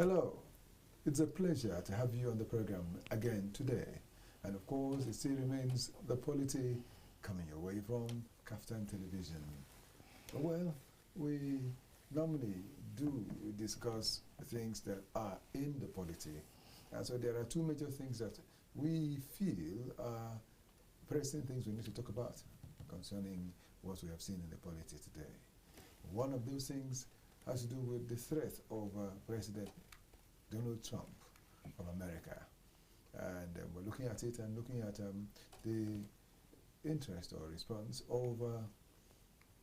Hello, it's a pleasure to have you on the program again today. And of course, it still remains the polity coming your way from KAFTAN Television. Well, we normally do discuss things that are in the polity. And so there are two major things that we feel are pressing things we need to talk about concerning what we have seen in the polity today. One of those things has to do with the threat of President Donald Trump of America. And we're looking at it and looking at the interest or response of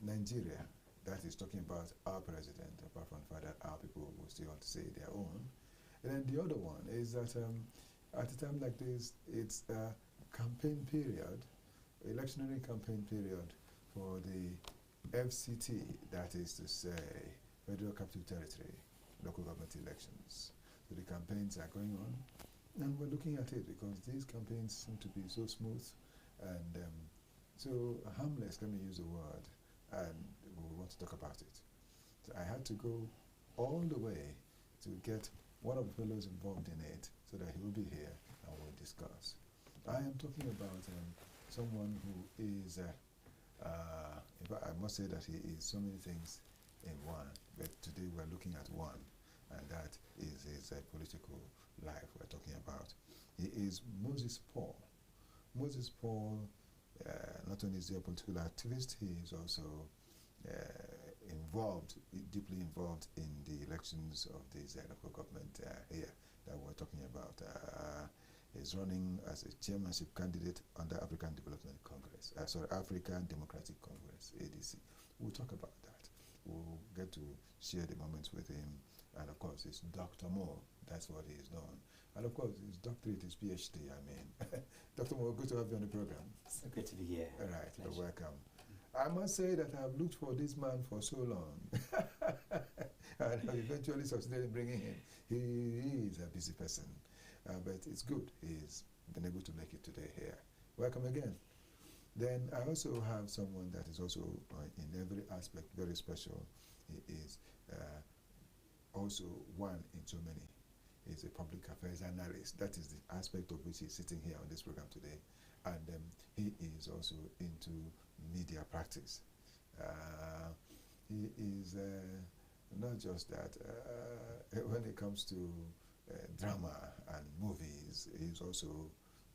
Nigeria. That is talking about our president, apart from the fact that our people will still want to say their own. And then the other one is that at a time like this, it's a campaign period, electionary campaign period for the FCT, that is to say, Federal Capital Territory, local government elections. So the campaigns are going on, and we're looking at it because these campaigns seem to be so smooth and so harmless, let me use the word, and we want to talk about it. So I had to go all the way to get one of the fellows involved in it so that he will be here and we'll discuss. I am talking about someone who is, in fact, I must say that he is so many things in one, but today we're looking at one, and that is his political life we're talking about. He is Moses Paul. Moses Paul, not only is he a political activist, he is also deeply involved in the elections of this local government here that we're talking about. He's running as a chairmanship candidate under African Development Congress, African Democratic Congress, ADC. We'll talk about that. We'll get to share the moments with him. And of course, it's Dr. Moore. That's what he is known. And of course, his doctorate, his PhD, I mean. Dr. Moore, good to have you on the program. So good to be here. All right, you're welcome. I must say that I've looked for this man for so long. And I've eventually succeeded in bringing him. He is a busy person. But it's good he's been able to make it today here. Welcome again. Then I also have someone that is also in every aspect very special. He is also one in so many. He's a public affairs analyst. That is the aspect of which he's sitting here on this program today. And he is also into media practice. He is not just that. When it comes to drama and movies, he's also,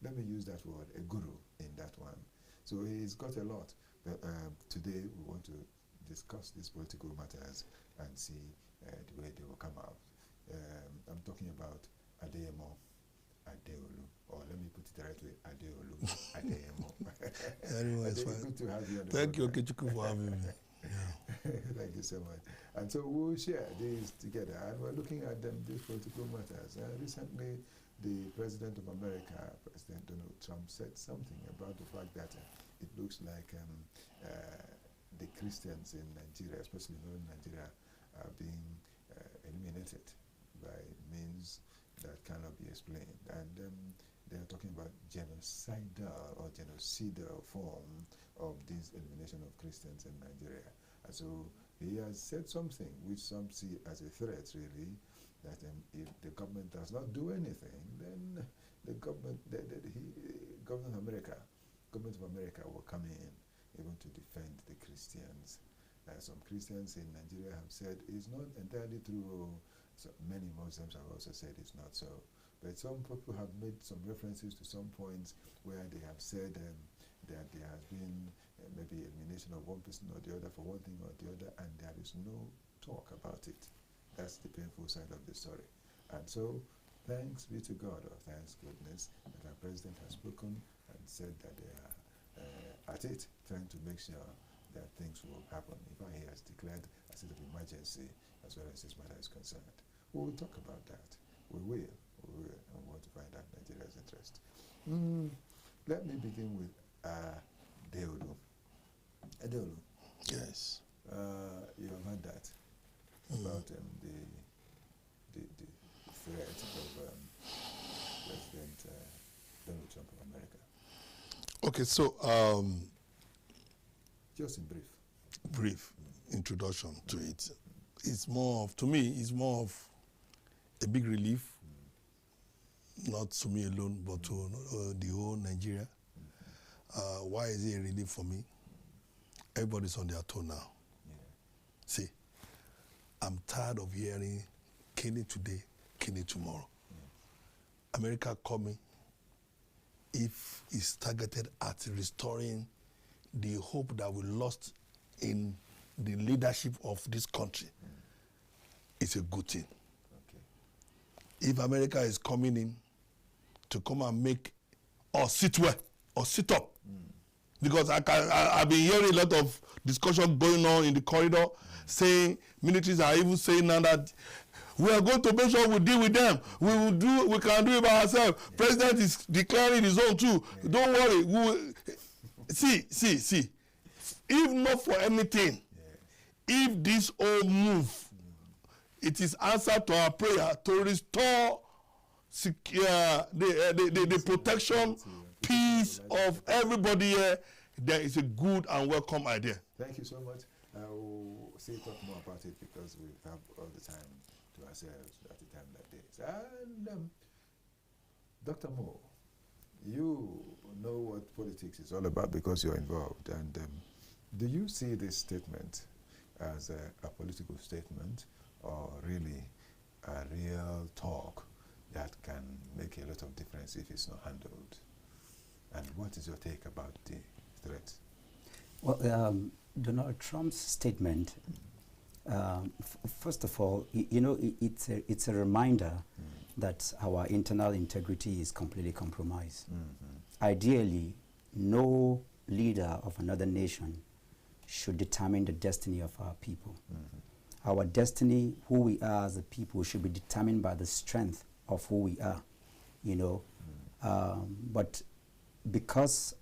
let me use that word, a guru in that one. So he's got a lot. But today we want to discuss these political matters and see the way they will come out. I'm talking about Adeyemo Adeolu, or let me put it the right way, Adeolu Adeyemo. Anyway, good to have you on the Thank you, program. Okechukwu, for having me. Yeah. Thank you so much. And so we'll share these together, and we're looking at these political matters. Recently, the President of America, President Donald Trump, said something about the fact that it looks like the Christians in Nigeria, especially northern Nigeria, are being eliminated by means that cannot be explained. And they're talking about genocidal or genocidal form of this elimination of Christians in Nigeria. And so he has said something which some see as a threat, really, that if the government does not do anything, then the government of America will come in even to defend the Christians. Some Christians in Nigeria have said it's not entirely true. So many Muslims have also said it's not so. But some people have made some references to some points where they have said that there has been maybe elimination of one person or the other for one thing or the other, and there is no talk about it. That's the painful side of the story. And so, thanks be to God, or thanks goodness, that our president has spoken and said that they are at it, trying to make sure that things will happen. In fact, he has declared a state of emergency as far as this matter is concerned. We will talk about that. We will, and we want to find out Nigeria's interest. Let me begin with Adeolu. Adeolu. Yes. You have heard that about the threat of President Donald Trump of America. Okay, so just in brief. Brief introduction to it. It's more of, to me, it's more of a big relief, not to me alone, but to the whole Nigeria. Why is it a relief for me? Everybody's on their toe now. Yeah. See, I'm tired of hearing killing today, killing tomorrow. Yeah. America coming, if it's targeted at restoring the hope that we lost in the leadership of this country, it's a good thing. Okay. If America is coming in to come and make us sit well or sit up, because I've been hearing a lot of discussion going on in the corridor, saying militaries are even saying now that we are going to make sure we deal with them. We can do it by ourselves. Yeah. President is declaring his own too. Yeah. Don't worry. See. If not for anything, if this all move, it is answer to our prayer to restore the protection, peace of everybody here. There is a good and welcome idea. Thank you so much. We'll talk more about it because we have all the time to ourselves at the time like this. And Dr. Moore, you know what politics is all about because you're involved. And do you see this statement as a political statement or really a real talk that can make a lot of difference if it's not handled? And what is your take about the threat? Well, Donald Trump's statement, first of all, it's a reminder that our internal integrity is completely compromised. Ideally, no leader of another nation should determine the destiny of our people. Our destiny, who we are as a people, should be determined by the strength of who we are, but because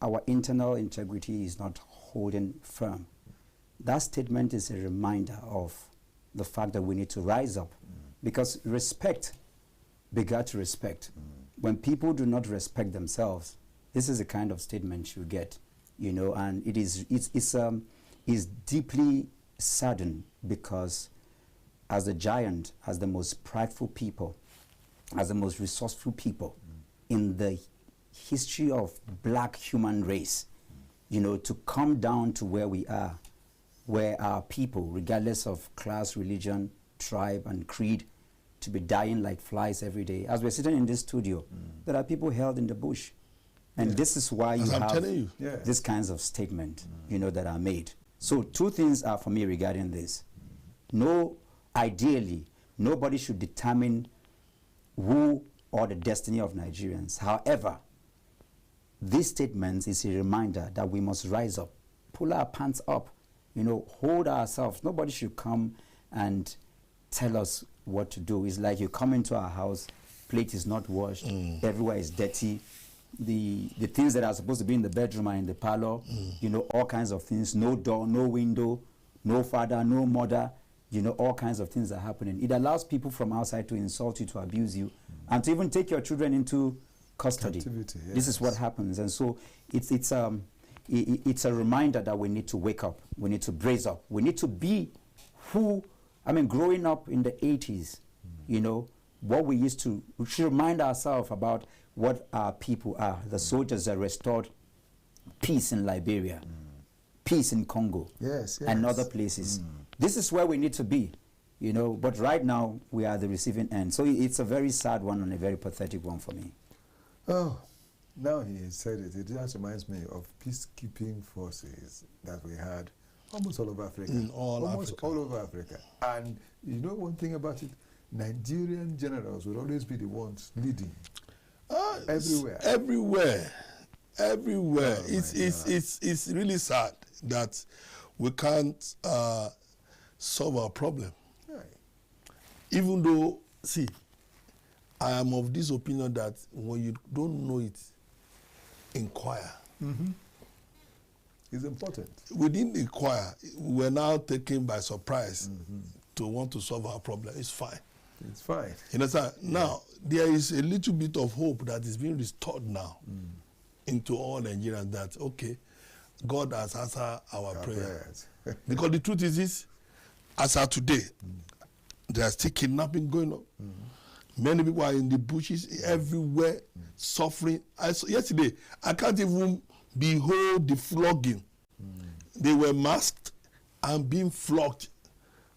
our internal integrity is not holding firm, that statement is a reminder of the fact that we need to rise up, because respect begat respect. When people do not respect themselves, this is the kind of statement you get, and it's deeply saddened, because as a giant, as the most prideful people, as the most resourceful people in the history of black human race, to come down to where we are, where our people, regardless of class, religion, tribe, and creed, to be dying like flies every day. As we're sitting in this studio, there are people held in the bush. And this is why you have these kinds of statements, that are made. So two things are for me regarding this. Ideally, nobody should determine who or the destiny of Nigerians. However, this statement is a reminder that we must rise up, pull our pants up, hold ourselves. Nobody should come and tell us what to do. It's like you come into our house, plate is not washed, everywhere is dirty. The things that are supposed to be in the bedroom are in the parlor, all kinds of things, no door, no window, no father, no mother, all kinds of things are happening. It allows people from outside to insult you, to abuse you, and to even take your children into custody. Captivity, yes. This is what happens. And so it's a reminder that we need to wake up, we need to brace up, we need to be growing up in the 80s, what we should remind ourselves about what our people are. The soldiers that restored peace in Liberia, peace in Congo, and other places. This is where we need to be, but right now we are the receiving end. So it's a very sad one and a very pathetic one for me. Oh, now he said it. It just reminds me of peacekeeping forces that we had almost all over Africa. All over Africa. And one thing about it, Nigerian generals will always be the ones leading. Everywhere. Oh, it's really sad that we can't solve our problem. Right. Even though, see, I am of this opinion that when you don't know it, inquire. It's important. We didn't inquire. We're now taken by surprise to want to solve our problem. It's fine. It's fine. You understand? Now, there is a little bit of hope that is being restored now into all Nigerians that, okay, God has answered our prayers. Because the truth is this, as of today, There are still kidnapping going on. Many people are in the bushes everywhere, suffering. Yesterday, I can't even behold the flogging. They were masked and being flogged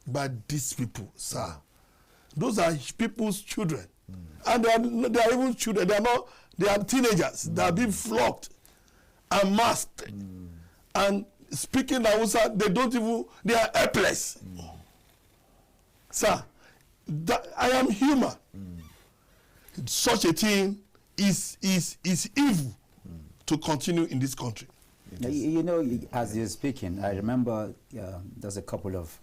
by these people, sir. Those are people's children. And they are even children. They are teenagers. They are being flogged and masked. And speaking Hausa, they are helpless. Sir, I am human. Such a thing is evil to continue in this country. You know, as you're speaking, I remember there's a couple of,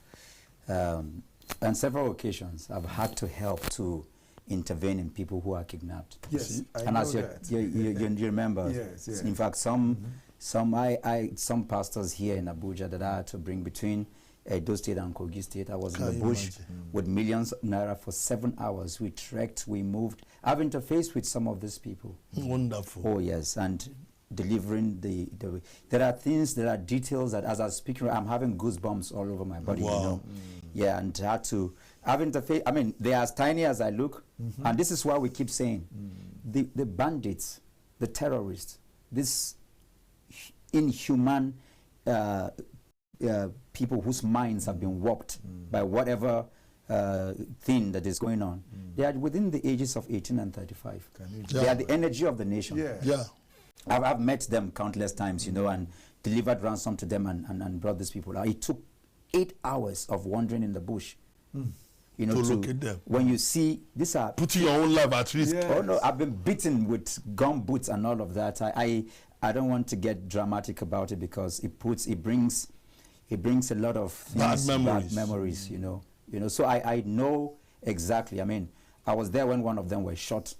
on several occasions, I've had to help to intervene in people who are kidnapped. Yes, and as you remember, yes, yes. In fact, some pastors here in Abuja that I had to bring between Edo State and Kogi State. I was in the bush with millions of naira for 7 hours. We trekked, we moved. I've interfaced with some of these people. Wonderful. Oh yes, and delivering there are things, there are details that as I was speaking, I'm having goosebumps all over my body. Wow. You know? Yeah, and had to have interface. I mean, they are as tiny as I look, and this is why we keep saying the bandits, the terrorists, this inhuman people whose minds have been warped by whatever thing that is going on. They are within the ages of 18 and 35. They are the energy of the nation. Yeah. I've met them countless times, you know, and delivered ransom to them and brought these people out. It took 8 hours of wandering in the bush. You know, to look at them. When you see, these are... Putting your own life at risk. Yes. Oh no, I've been beaten with gum boots and all of that. I don't want to get dramatic about it because it brings a lot of things, bad memories, you know. So I know exactly. I mean, I was there when one of them was shot,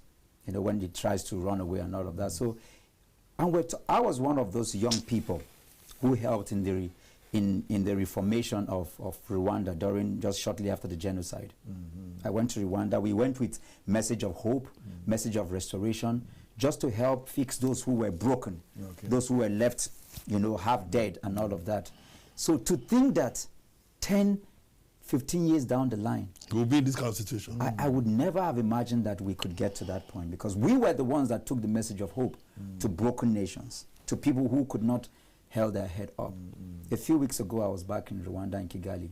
you know, when he tries to run away and all of that. So, I was one of those young people who helped in the reformation of Rwanda just shortly after the genocide. I went to Rwanda. We went with message of hope, message of restoration, just to help fix those who were broken, those who were left, you know, half dead and all of that. So to think that 10, 15 years down the line, we'll be in this kind of situation. I would never have imagined that we could get to that point, because we were the ones that took the message of hope to broken nations, to people who could not hold their head up. A few weeks ago, I was back in Rwanda, in Kigali.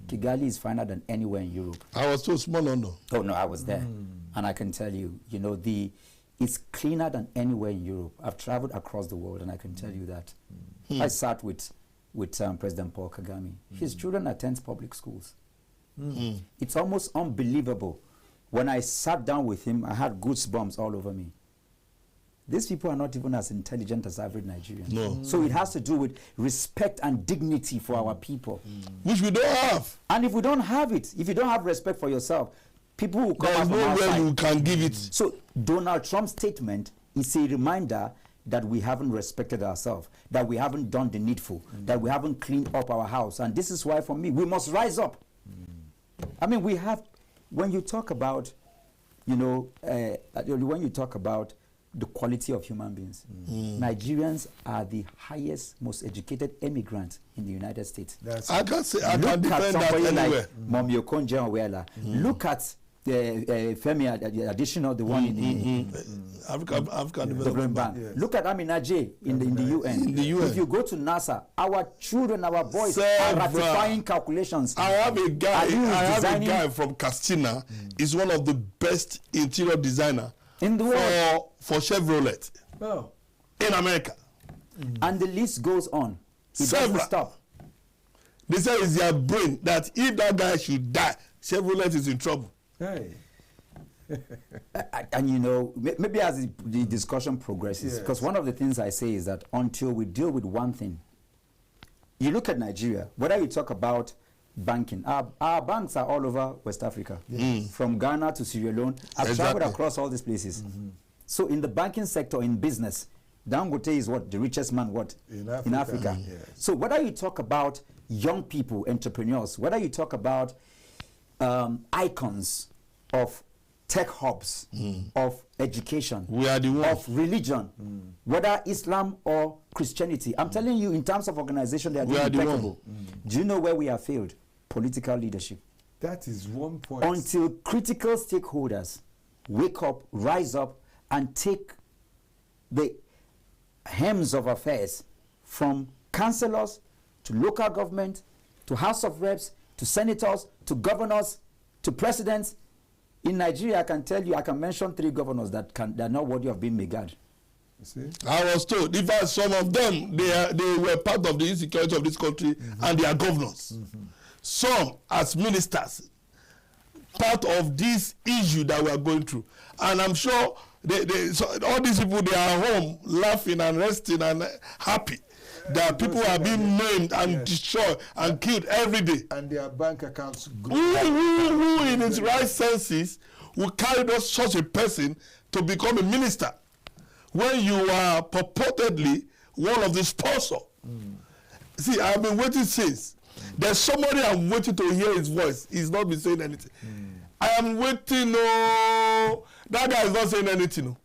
Kigali is finer than anywhere in Europe. I was so small, no. Oh no, I was there. And I can tell you, you know, it's cleaner than anywhere in Europe. I've traveled across the world, and I can tell you that. I sat with President Paul Kagame. His children attend public schools. It's almost unbelievable. When I sat down with him, I had goosebumps all over me. These people are not even as intelligent as average Nigerians. No. So it has to do with respect and dignity for our people. Which we don't have. And if we don't have it, if you don't have respect for yourself, people will come out from outside. There's nowhere you can give it. So Donald Trump's statement is a reminder that we haven't respected ourselves, that we haven't done the needful, that we haven't cleaned up our house. And this is why, for me, we must rise up. I mean, we have, when you talk about, you know, when you talk about the quality of human beings, Nigerians are the highest, most educated immigrants in the United States. I can defend that anywhere. Like Mommy Okonjo-Iweala. Look at Femi additional, the one in African Development Bank. Yes. Look at Amin Najee in the UN. In the UN. If you go to NASA, our children, our boys are ratifying calculations. I have a guy from Castina. He's one of the best interior designer in the world for Chevrolet in America. And the list goes on. It doesn't stop. They say it's their brain that if that guy should die, Chevrolet is in trouble. Hey. And you know, maybe as the discussion progresses, because one of the things I say is that until we deal with one thing, you look at Nigeria, whether you talk about banking, our banks are all over West Africa, from Ghana to Sierra Leone. I've traveled across all these places. So in the banking sector, in business, Dangote is what? The richest man in Africa. Yes. So whether you talk about young people, entrepreneurs, whether you talk about icons of tech hubs, of education, we are the one. of religion, whether Islam or Christianity. I'm telling you, in terms of organization, they are impeccable. Do you know where we have failed? Political leadership. That is one point. Until critical stakeholders wake up, rise up, and take the hems of affairs from councillors to local government to House of Reps to senators to governors to presidents. In Nigeria, I can tell you, I can mention 3 governors that are not worthy of being megad. See? I was told, in fact, some of them, they were part of the insecurity of this country, and they are governors. Some as ministers, part of this issue that we are going through. And I'm sure so all these people, they are home laughing and resting and happy that people are being maimed and destroyed and killed every day. And their bank accounts grow. Who in his right senses will carry such a person to become a minister when you are purportedly one of the sponsors? See, I've been waiting since. There's somebody I'm waiting to hear his voice. He's not been saying anything. I am waiting. No, that guy is not saying anything. No.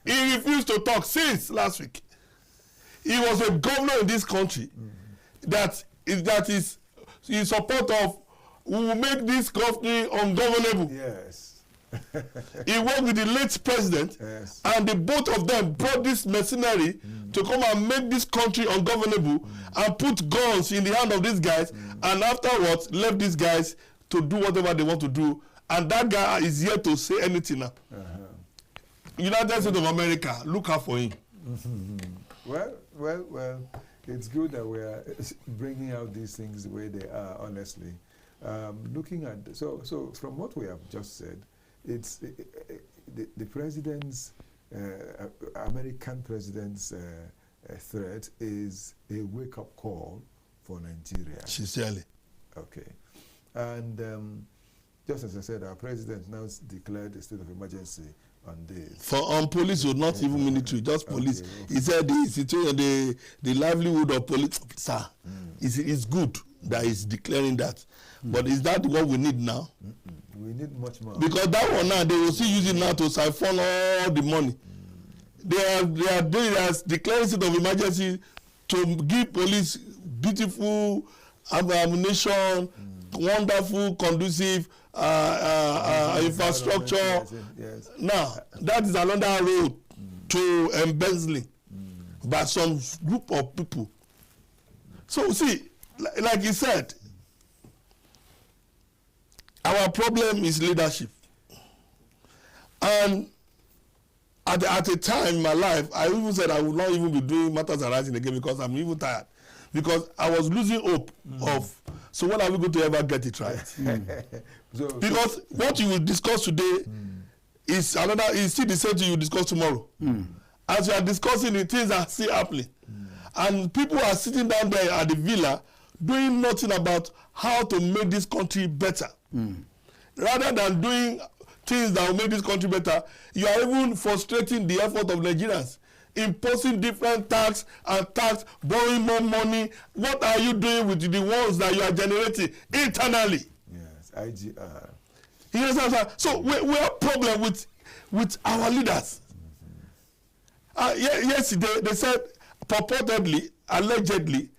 He refused to talk since last week. He was a governor in this country that is in support of who will make this country ungovernable. Yes. He worked with the late president, and the both of them brought this mercenary to come and make this country ungovernable and put guns in the hand of these guys, and afterwards left these guys to do whatever they want to do. And that guy is yet to say anything now. United States of America, look out for him. Well, it's good that we are bringing out these things the way they are, honestly. Looking at, so from what we have just said, it's the president's, American president's threat is a wake-up call for Nigeria. Sincerely. Okay. And just as I said, our president now declared a state of emergency on this. For police, would not even military, just police. Okay. He said the situation, the livelihood of police, sir, it's good that he's declaring that. But is that what we need now? We need much more. Because that one now, they will still use it now to siphon all the money. They are declaring state of emergency to give police beautiful ammunition, wonderful, conducive infrastructure. Yes. Now, that is another road to embezzling by some group of people. So, see, like he said, our problem is leadership. And at a time in my life, I even said I would not even be doing Matters Arising again because I'm even tired. Because I was losing hope of, so when are we going to ever get it right? Because what you will discuss today is still the same thing you discuss tomorrow. As you are discussing it, things are still happening. And people are sitting down there at the villa doing nothing about how to make this country better. Rather than doing things that will make this country better, you are even frustrating the effort of Nigerians, imposing different tax, borrowing more money. What are you doing with the ones that you are generating internally? Yes, IGR. You understand? So we have a problem with our leaders. Yesterday they said purportedly, allegedly,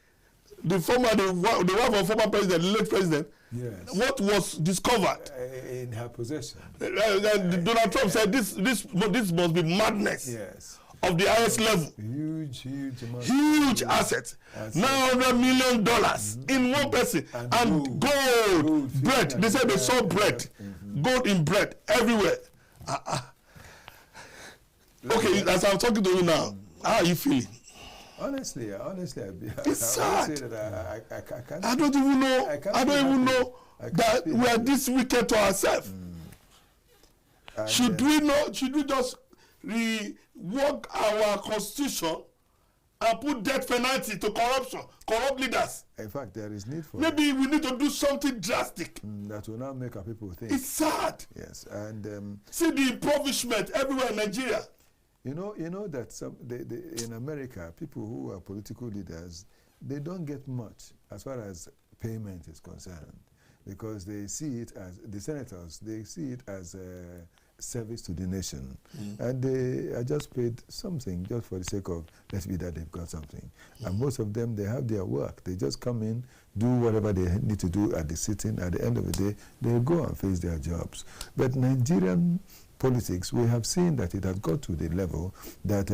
the wife of former president, the late president, what was discovered in her possession. Donald Trump said this must be madness. Yes. Of the highest level. Huge amount. Huge assets. $900 million in one person. And gold bread. They said they saw bread. Gold in bread everywhere. Okay, as I'm talking to you now, how are you feeling? Honestly, it's sad. I can't. I don't even know that we are this wicked to ourselves. Should we just rework our constitution and put death penalty to corrupt leaders? In fact, there is need for maybe we need to do something drastic that will now make our people think. It's sad. Yes, and see the impoverishment everywhere in Nigeria. You know that in America, people who are political leaders, they don't get much as far as payment is concerned, because they see it as the senators. They see it as service to the nation. And they are just paid something just for the sake of, let's be that they've got something. And most of them, they have their work. They just come in, do whatever they need to do at the sitting. At the end of the day, they go and face their jobs. But Nigerian politics, we have seen that it has got to the level that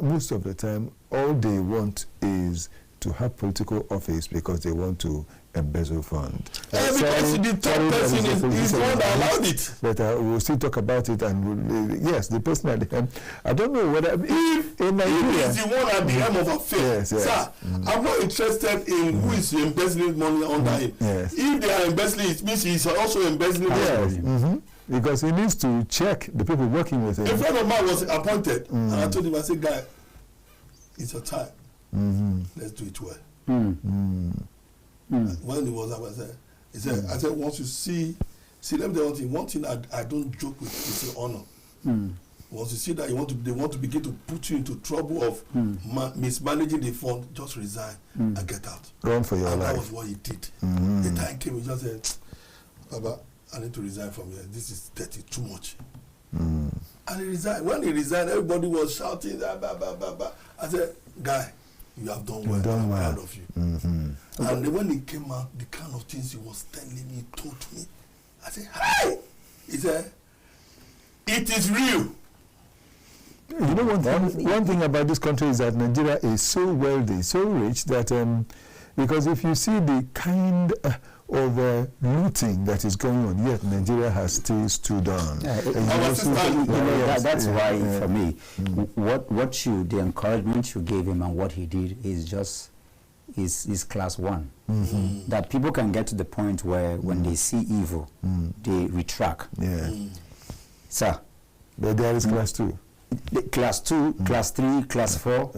most of the time, all they want is to have political office because they want to embezzle fund. Because the top person is one that allowed it. But we'll still talk about it, and yes, the person at the end, I don't know whether if in Nigeria, is the one at the end of affairs. Yes, sir, I'm not interested in who is embezzling money under him. Yes. If they are embezzling, it means he's also embezzling money. Because he needs to check the people working with him. A friend of mine was appointed, and I told him, I said, guy, it's your time. Let's do it well. When he was up, I said, once you see, let me tell you one thing I don't joke with is honor. Once you see that they want to begin to put you into trouble of mismanaging the fund, just resign and get out. Run for your life. That was what he did. The time came, he just said, Baba, I need to resign from here. This is dirty, too much. And he resigned. When he resigned, everybody was shouting, bah, bah, bah, bah, bah. I said, guy, you have done well. I'm proud of you. And when he came out, the kind of things he was telling me, he told me. I said, hi! He said, it is real. You know, one thing about this country is that Nigeria is so wealthy, so rich, that because if you see the kind of looting that is going on, yet Nigeria has still stood on. That's why, for me, the encouragement you gave him and what he did is just is class one. That people can get to the point where when they see evil, they retract. Sir, but there is class two. Class 2, class 3, class 4.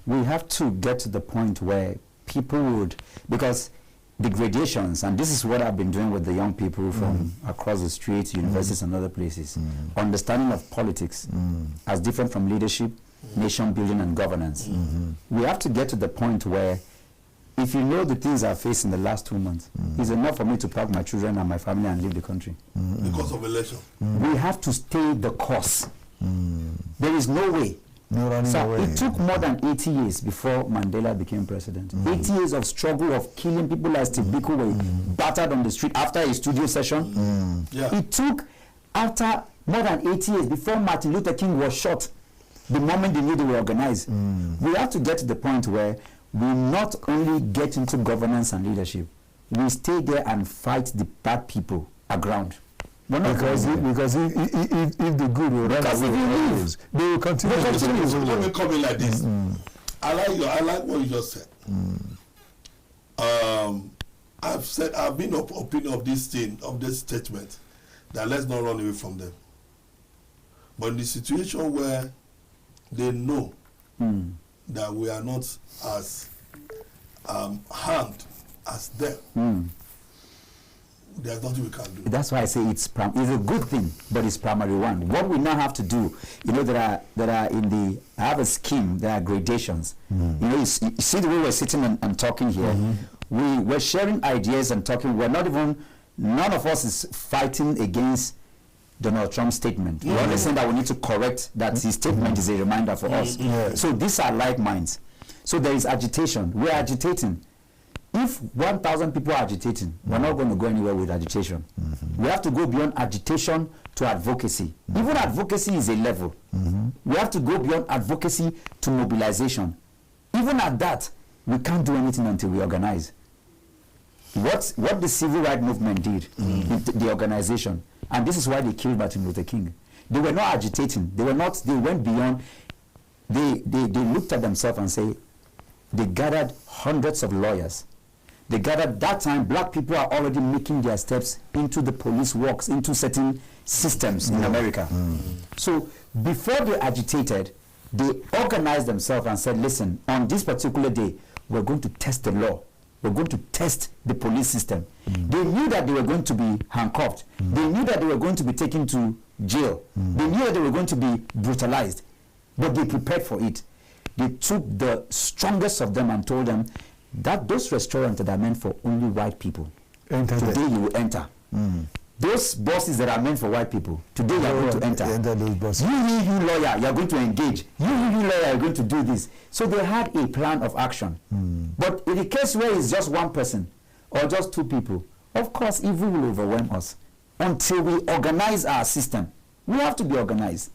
We have to get to the point where people would, because the gradations, and this is what I've been doing with the young people from across the streets, universities and other places, understanding of politics as different from leadership, nation building and governance. We have to get to the point where if you know the things I've faced in the last 2 months, it's enough for me to pack my children and my family and leave the country. Because of election. We have to stay the course. There is no way. No running away. It took more than 80 years before Mandela became president. 80 years of struggle of killing people like Steve Biko were battered on the street after a studio session. It took after more than 80 years before Martin Luther King was shot the moment they knew they were organized. We have to get to the point where we not only get into governance and leadership, we stay there and fight the bad people aground. Because if the good will run away, they will continue. Let me come in like this. I like what you just said. I've been of opinion of this thing, of this statement, that let's not run away from them. But in the situation where they know that we are not as harmed as them, there's nothing we can do. That's why I say it's a good thing, but it's primary one. What we now have to do, you know, I have a scheme, there are gradations. You know, you see the way we're sitting and talking here. We're sharing ideas and talking. None of us is fighting against Donald Trump's statement. We understand that we need to correct that his statement is a reminder for us. So these are like minds. So there is agitation. We're agitating. If 1,000 people are agitating, we're not going to go anywhere with agitation. We have to go beyond agitation to advocacy. Even advocacy is a level. We have to go beyond advocacy to mobilization. Even at that, we can't do anything until we organize. What the civil rights movement did, the organization, and this is why they killed Martin Luther King. They were not agitating. They went beyond. They looked at themselves and say, they gathered hundreds of lawyers. They gathered, that time, black people are already making their steps into the police works, into certain systems in America. So before they agitated, they organized themselves and said, listen, on this particular day, we're going to test the law. We're going to test the police system. They knew that they were going to be handcuffed. They knew that they were going to be taken to jail. They knew that they were going to be brutalized. But they prepared for it. They took the strongest of them and told them that those restaurants that are meant for only white people, today you will enter. those buses that are meant for white people, today you are going to enter those buses. You lawyer, you are going to engage. You lawyer, you are going to do this. So they had a plan of action. But in the case where it's just one person or just two people, of course, evil will overwhelm us. Until we organize our system, we have to be organized.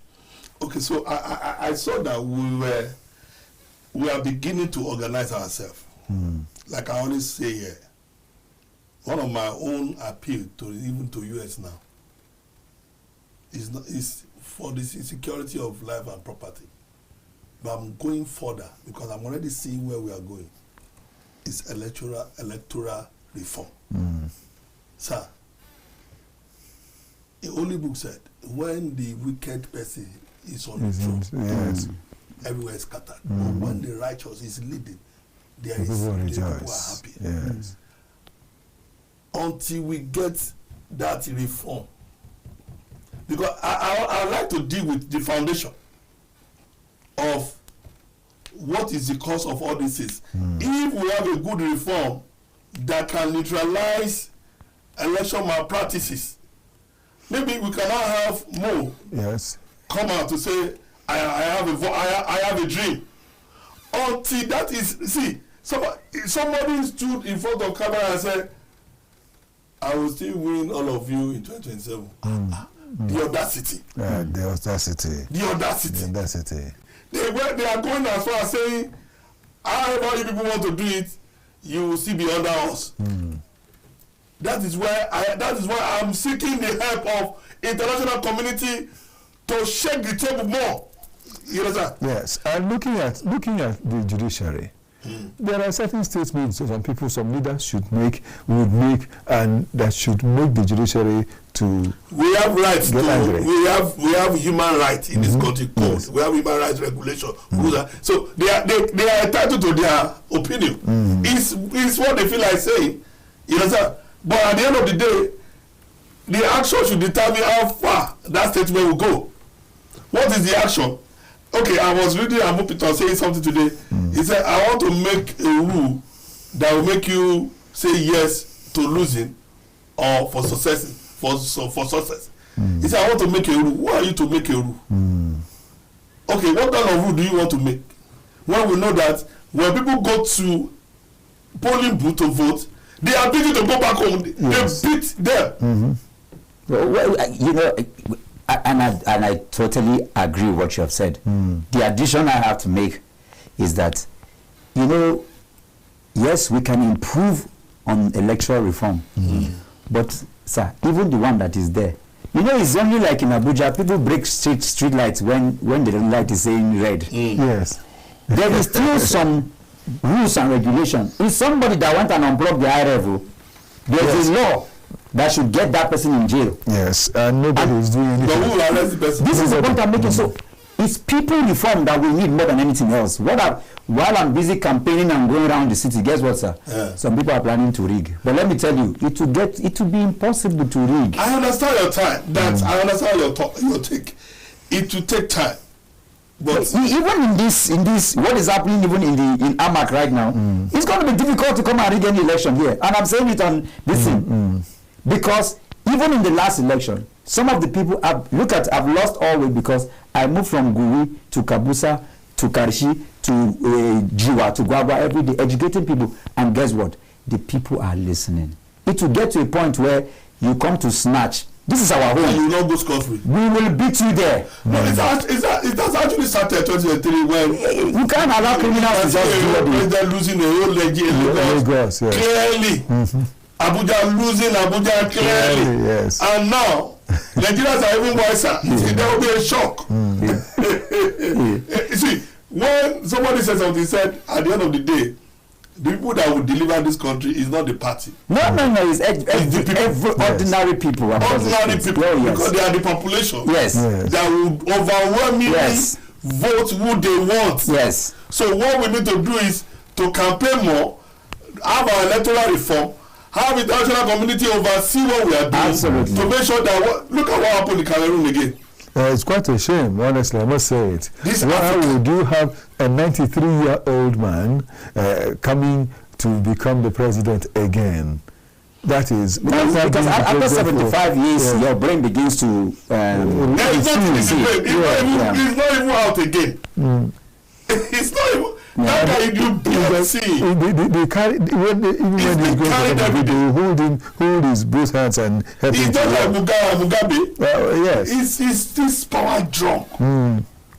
Okay, so I saw that we are beginning to organize ourselves. Like I always say here, one of my own appeal to even to US now is for the security of life and property. But I'm going further because I'm already seeing where we are going. It's electoral reform. Sir, the Holy Book said, when the wicked person is on the throne, everywhere is scattered. But when the righteous is leading, the people are happy. Yes. Until we get that reform. Because I like to deal with the foundation of what is the cause of all this is. If we have a good reform that can neutralize election malpractices, maybe we cannot have more come out to say, I have a dream. Until that is, see, somebody stood in front of camera and said, I will still win all of you in 2027. The audacity. The audacity. The audacity. The audacity. They are going as far as saying, however you people want to do it, you will still be under us. That is why I'm seeking the help of international community to shake the table more. You understand? Yes, and looking at the judiciary, there are certain statements that some leaders would make, and that should make the judiciary to. We have rights get angry. We have human rights in this country code. Yes. We have human rights regulation. So they are entitled to their opinion. It's what they feel like saying. You understand? But at the end of the day, the action should determine how far that statement will go. What is the action? Okay, I was reading Amopito saying something today. He said, I want to make a rule that will make you say yes to losing or for success. For success. He said, I want to make a rule. Who are you to make a rule? Okay, what kind of rule do you want to make? When we know that when people go to polling booth to vote, they are beating to go back home. Yes. They beat them. Well, you know, and I totally agree with what you have said. The addition I have to make is that, you know, yes, we can improve on electoral reform, but sir, even the one that is there, you know, it's only like in Abuja, people break street lights when the light is saying red. Yes, there is still some rules and regulations. If somebody that went and unblocked the high level, there's a law that should get that person in jail. Yes, and nobody is doing anything. But who will arrest the person? This is the point I'm making. So it's people reform that we need more than anything else. While I'm busy campaigning and going around the city, guess what, sir? Some people are planning to rig. But let me tell you, it will be impossible to rig. I understand your time. I understand your take. It will take time. But even in this, what is happening even in AMAC right now, it's going to be difficult to come and rig any election here. And I'm saying it on this thing. Because even in the last election, some of the people I've lost all weight because I moved from Guri to Kabusa to Karshi to Jiwa to Gwagwa every day, educating people. And guess what? The people are listening. It will get to a point where you come to snatch. This is our home. And you will not go scot-free. We will beat you there. No, it has actually started 2023 when you can't allow criminals to just do it. They're losing the whole Lagos clearly. Abuja losing Abuja clearly. Yes. And now Nigerians are even wiser. There will be a shock. You see, when somebody says something, said at the end of the day, the people that will deliver this country is not the party. No, it's every ordinary people. Ordinary people, because they are the population. Yes. That will overwhelmingly vote who they want. Yes. So what we need to do is to campaign more, have our electoral reform, have the international community oversee what we are doing. Absolutely. To make sure that look at what happened in Cameroon again. It's quite a shame, honestly, I must say it. Why would you have a 93-year-old man coming to become the president again? That is. Because after 75 years, your brain begins to... It's not even out again. It's not even... That guy you see. They carry, even when he's going to they hold his both hands and help him. He's not like Mugabe. Yes. It's this power drunk.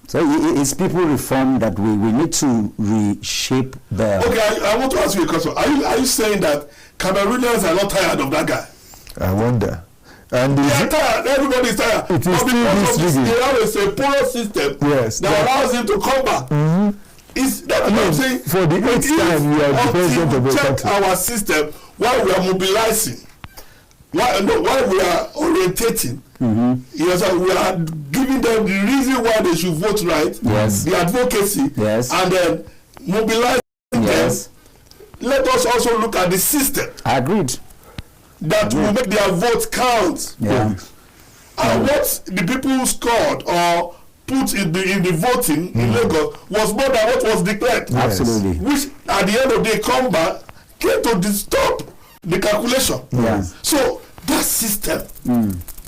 So it's people reform that we need to reshape the... Okay, I want to ask you a question. Are you saying that Cameroonians are not tired of that guy? I wonder. And they are tired. Everybody's tired. It is still they have a porous system that allows him to come back. That's what I'm saying. For the 8th time, we are the president of the country. Our system, while we are mobilizing, while we are orientating, yes, we are giving them the reason why they should vote right, the advocacy, and then mobilizing them. Let us also look at the system. Agreed. That will make their votes count. And what the people scored or put in the voting in Lagos was more than what was declared. Absolutely. Which at the end of the day come back came to disturb the calculation. So that system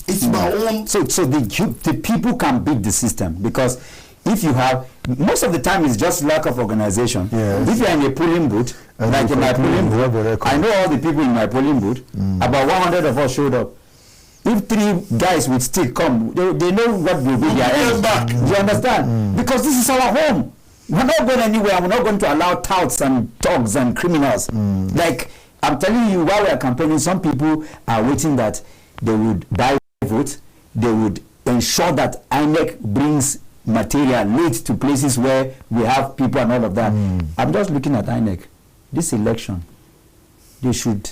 is my own. So the people can beat the system, because if you have, most of the time it's just lack of organization. If you're in a polling booth, like in my polling booth, I know all the people in my polling booth, about 100 of us showed up. If 3 guys with stick come, they know what will be their end. Back. You understand? Because this is our home. We're not going anywhere. We're not going to allow touts and thugs and criminals. Like, I'm telling you, while we're campaigning, some people are waiting that they would buy votes. They would ensure that INEC brings material late to places where we have people and all of that. I'm just looking at INEC. This election, they should,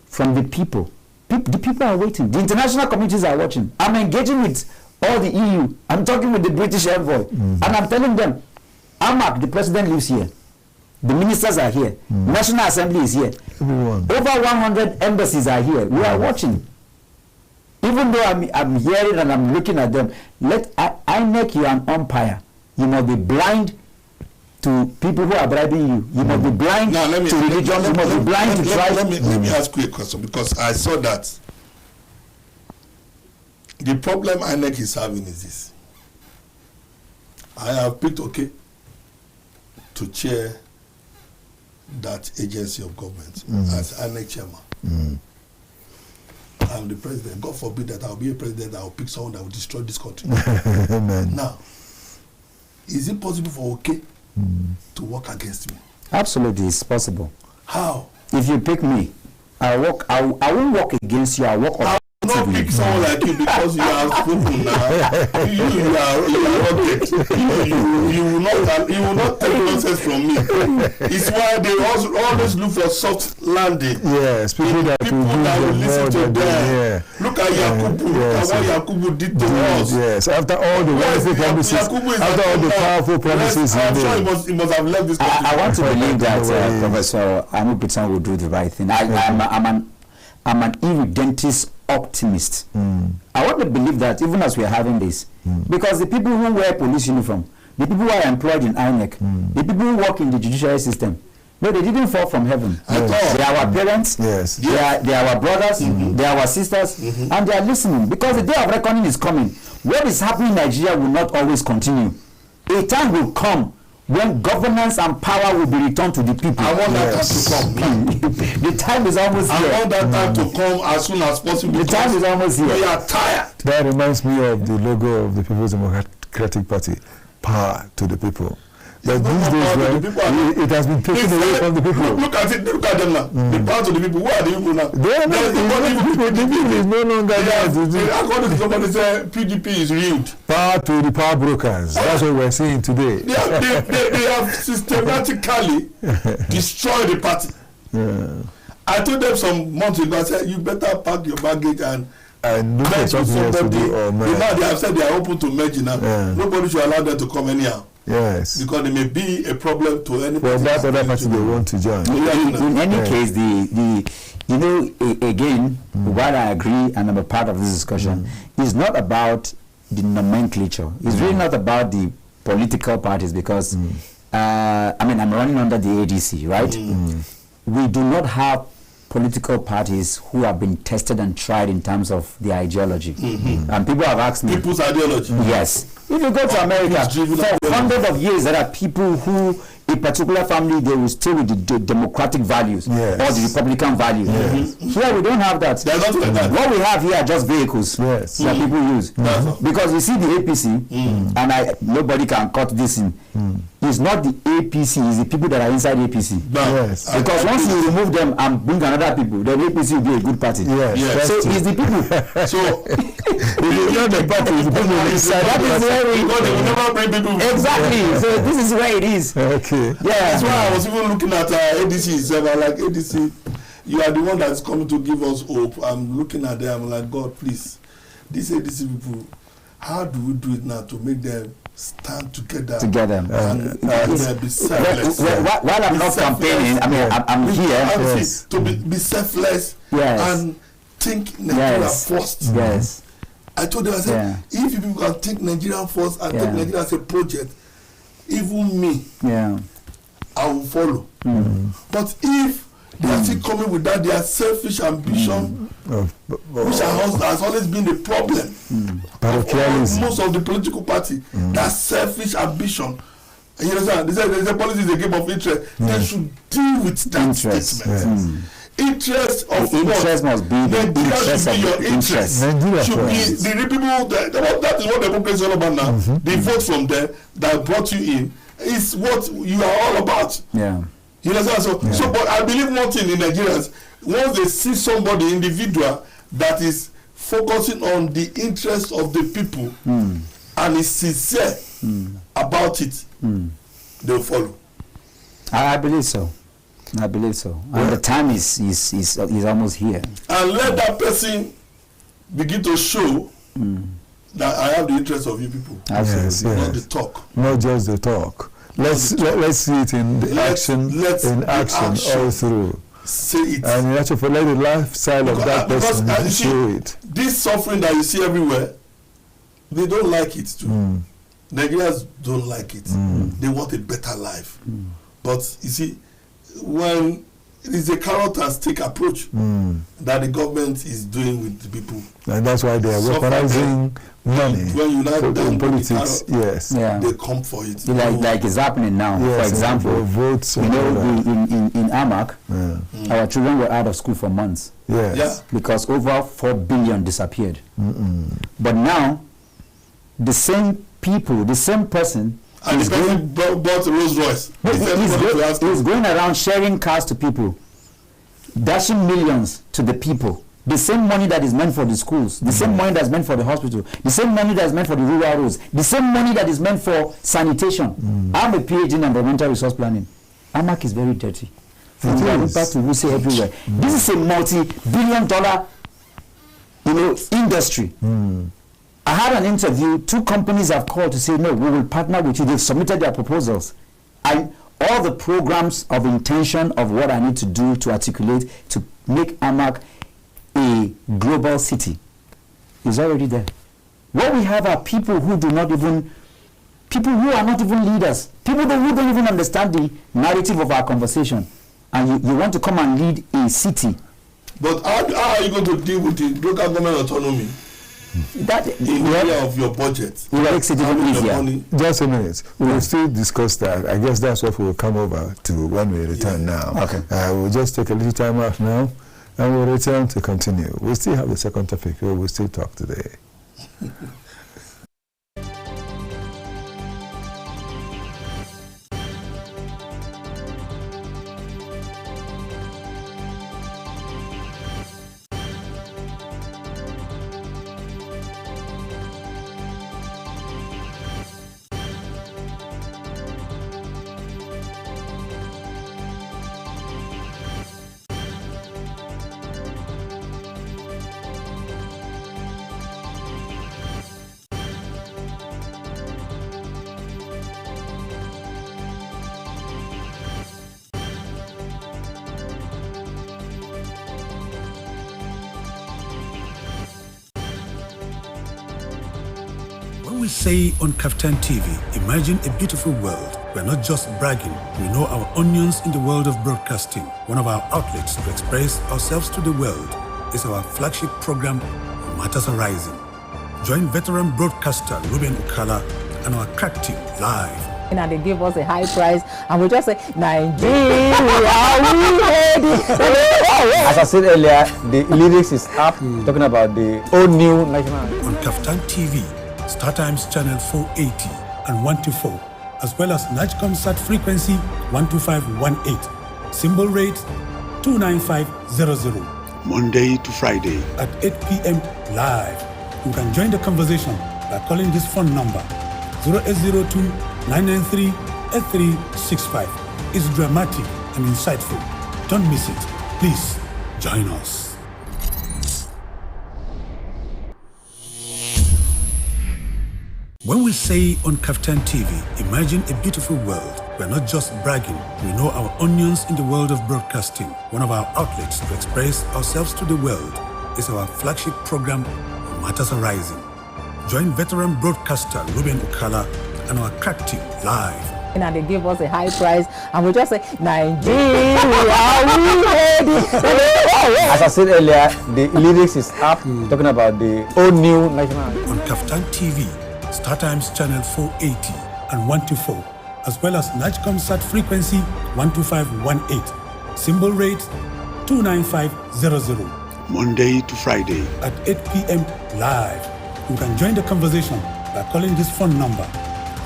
from the people, the people are waiting. The international communities are watching. I'm engaging with all the EU. I'm talking with the British envoy. And I'm telling them, Amak, the president lives here. The ministers are here. National Assembly is here. Everyone. Over 100 embassies are here. We are watching. Even though I'm hearing and I'm looking at them, I make you an umpire. You must be blind to people who are bribing you. You must be blind to religion. You must be blind to tribes. Let me ask you a question, because I saw that the problem INEC is having is this. I have picked to chair that agency of government as INEC chairman. I'm the president. God forbid that I'll be a president that will pick someone that will destroy this country. Now, is it possible for to work against me? Absolutely, it's possible. How? If you pick me, I won't work against you. I will work I will not pick someone like you because you are spoken now. You are rugged. You will not take nonsense from me. It's why they always look for soft landing. Yes, people that will listen to them. Look at Yakubu. Look at what Yakubu did to us. Yes, after all the wonderful promises, after all the powerful promises, I'm sure he must have left this country. I want to believe that Professor Amupitan will do the right thing. I'm an irredentist optimist. I want to believe that even as we are having this, because the people who wear police uniform, the people who are employed in INEC, the people who work in the judiciary system, no, they didn't fall from heaven. They are our parents, they are our brothers, they are our sisters, and they are listening, because the day of reckoning is coming. What is happening in Nigeria will not always continue. A time will come when governance and power will be returned to the people. I want that time to come. The time is almost here. I want that time to come as soon as possible. The time is almost here. We are tired. That reminds me of the logo of the People's Democratic Party. Power to the people. But these days, it has been taken away from the people. Look at it. Look at them now. The power to the people. Who are the people now? The people is no longer there. According to somebody say PDP is ruined. Power to the power brokers. That's what we're seeing today. They have systematically destroyed the party. I told them some months ago, I said, you better pack your baggage and merge with somebody. Now they have said they are open to merging now. Nobody should allow them to come anyhow. Yes. Because they may be a problem to anybody. Well, that other party they want to join. In any case, again, while I agree and I'm a part of this discussion, it's not about the nomenclature. It's really not about the political parties, because, I'm running under the ADC, right? We do not have political parties who have been tested and tried in terms of their ideology. And people have asked me... People's ideology. Yes. If you go to America, for hundreds of years, there are people who, a particular family, they will stay with the democratic values or the Republican values. Here, we don't have that. There's nothing like that. What we have here are just vehicles that people use. Because you see the APC, and nobody can cut this in. It's not the APC, it's the people that are inside APC. Because once you remove them and bring another people, then APC will be a good party. So it's the people. So it's not the party, it's the people inside. That is where we... Because they will never bring people. Exactly. So this is where it is. Okay. Yeah. That's why I was even looking at ADC itself. I'm like, ADC, you are the one that's coming to give us hope. I'm looking at them, I'm like, God, please, these ADC people, how do we do it now to make them stand together and be selfless? While I'm not campaigning, I mean, I'm here to be selfless and think Nigeria first. I told them, I said, if you people can take Nigeria first and take Nigeria as a project, even me, I will follow. But if they are still coming with that, their selfish ambition, which has always been the problem of most of the political party, that selfish ambition. You understand? They say there's a policy is a game of interest. They should deal with that statement. Interest of interest must be the interest of your interest. Should be the people that is what democracy is all about now. The vote from there that brought you in is what you are all about. You understand? So but I believe one thing in Nigerians, once they see somebody individual that is focusing on the interest of the people and is sincere about it, they'll follow. I believe so. I believe so. And the time is almost here. And let that person begin to show that I have the interest of you people. Absolutely. Not the talk. Not just the talk. Let's see it in the action all through. Say it. And you have to let the lifestyle of that person show it. This suffering that you see everywhere, they don't like it too. Nigerians don't like it. They want a better life. But you see, when it is a carrot and stick approach that the government is doing with the people. And that's why they are weaponizing money when you in politics. They come for it. Like it's happening now. For example, votes. You know, in AMAC, our children were out of school for months. Because over 4 billion disappeared. But now, the same people, the same person. And the person bought a Rolls Royce. He's going around sharing cars to people, dashing millions to the people. The same money that is meant for the schools, the same money that is meant for the hospital, the same money that is meant for the rural roads, the same money that is meant for sanitation. I'm a PhD in environmental resource planning. AMAC is very dirty. From Yarupa to Wuse everywhere. This is a multi-billion-dollar, industry. I had an interview. 2 companies have called to say, no, we will partner with you. They've submitted their proposals. And all the programs of intention of what I need to do to articulate to make AMAC a global city is already there. What we have are people who are not even leaders. People who don't even understand the narrative of our conversation. And you want to come and lead a city. But how are you going to deal with the local government autonomy? That in the area of your budget. It makes it even easier. Just a minute. We'll still discuss that. I guess that's what we'll come over to when we return now. Okay. We'll just take a little time off now and we'll return to continue. We'll still have the second topic where we'll still talk today. When we say on KAFTAN TV, imagine a beautiful world, we're not just bragging. We know our onions in the world of broadcasting. One of our outlets to express ourselves to the world is our flagship program, Matters Arising. Join veteran broadcaster Ruben Ukala and our crack team live. And they give us a high price, and we just say, Nigeria, we ready? As I said earlier, the lyrics is up, talking about the old new national. On Kaftan TV, StarTimes channel 480 and 124, as well as NIGCOMSAT frequency 12518, symbol rate 29500. Monday to Friday at 8 p.m. live. You can join the conversation by calling this phone number 0802 993 8365. It's dramatic and insightful. Don't miss it. Please join us. When we say on Kaftan TV, imagine a beautiful world, we're not just bragging. We know our onions in the world of broadcasting. One of our outlets to express ourselves to the world is our flagship program, Matters Arising. Join veteran broadcaster Ruben Ukala and our crack team live. And they give us a high price, and we just say, Nigeria, we ready? As I said earlier, the lyrics is up, talking about the old new national. On Kaftan TV, StarTimes channel 480 and 124, as well as NIGCOMSAT frequency 12518, symbol rate 29500. Monday to Friday at 8 p.m. live. You can join the conversation by calling this phone number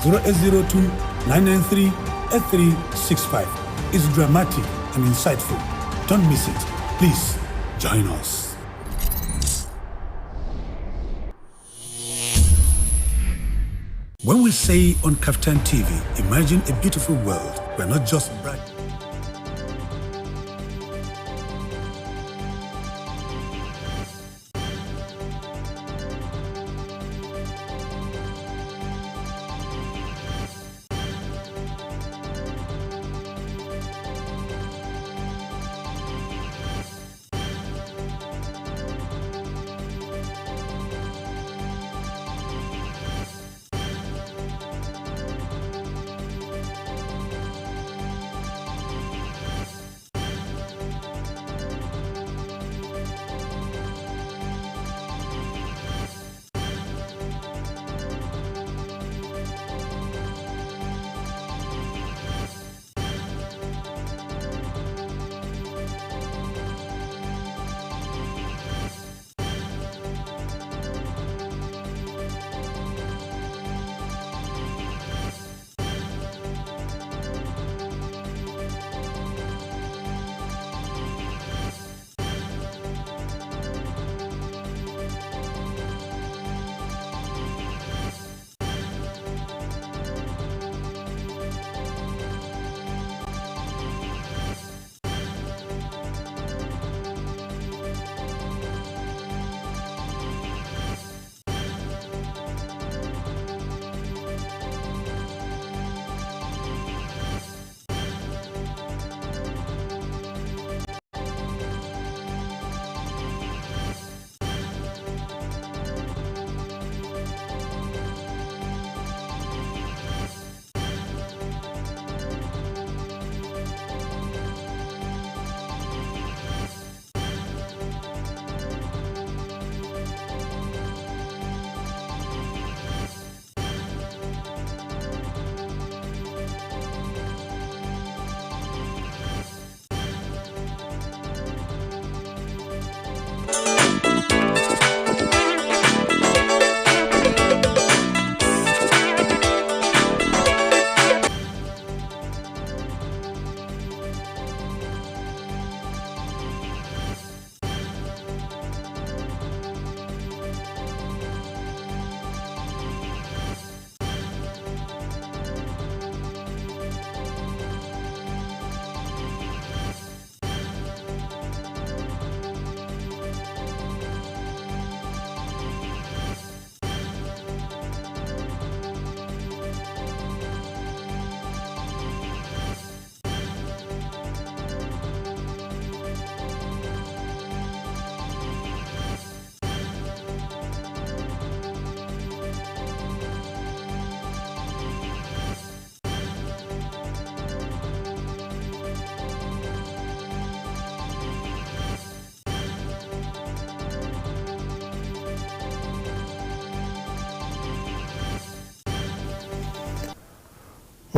0802 993 8365. It's dramatic and insightful. Don't miss it. Please join us. When we say on Kaftan TV, imagine a beautiful world, we're not just bragging.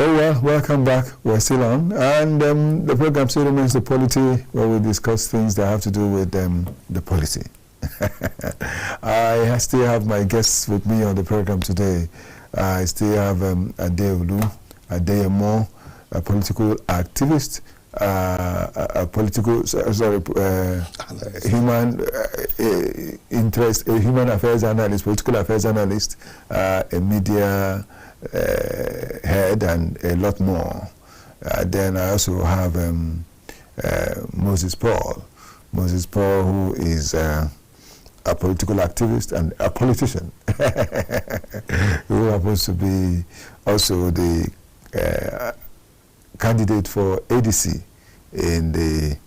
Oh well, welcome back. We're still on, and the program still remains the polity, where we discuss things that have to do with the polity. I still have my guests with me on the program today. I still have Adeolu, Adeyemo, a political activist, a political, human interest, a human affairs analyst, political affairs analyst, a media head, and a lot more. Then I also have Moses Paul, who is a political activist and a politician, who happens to be also the candidate for ADC in the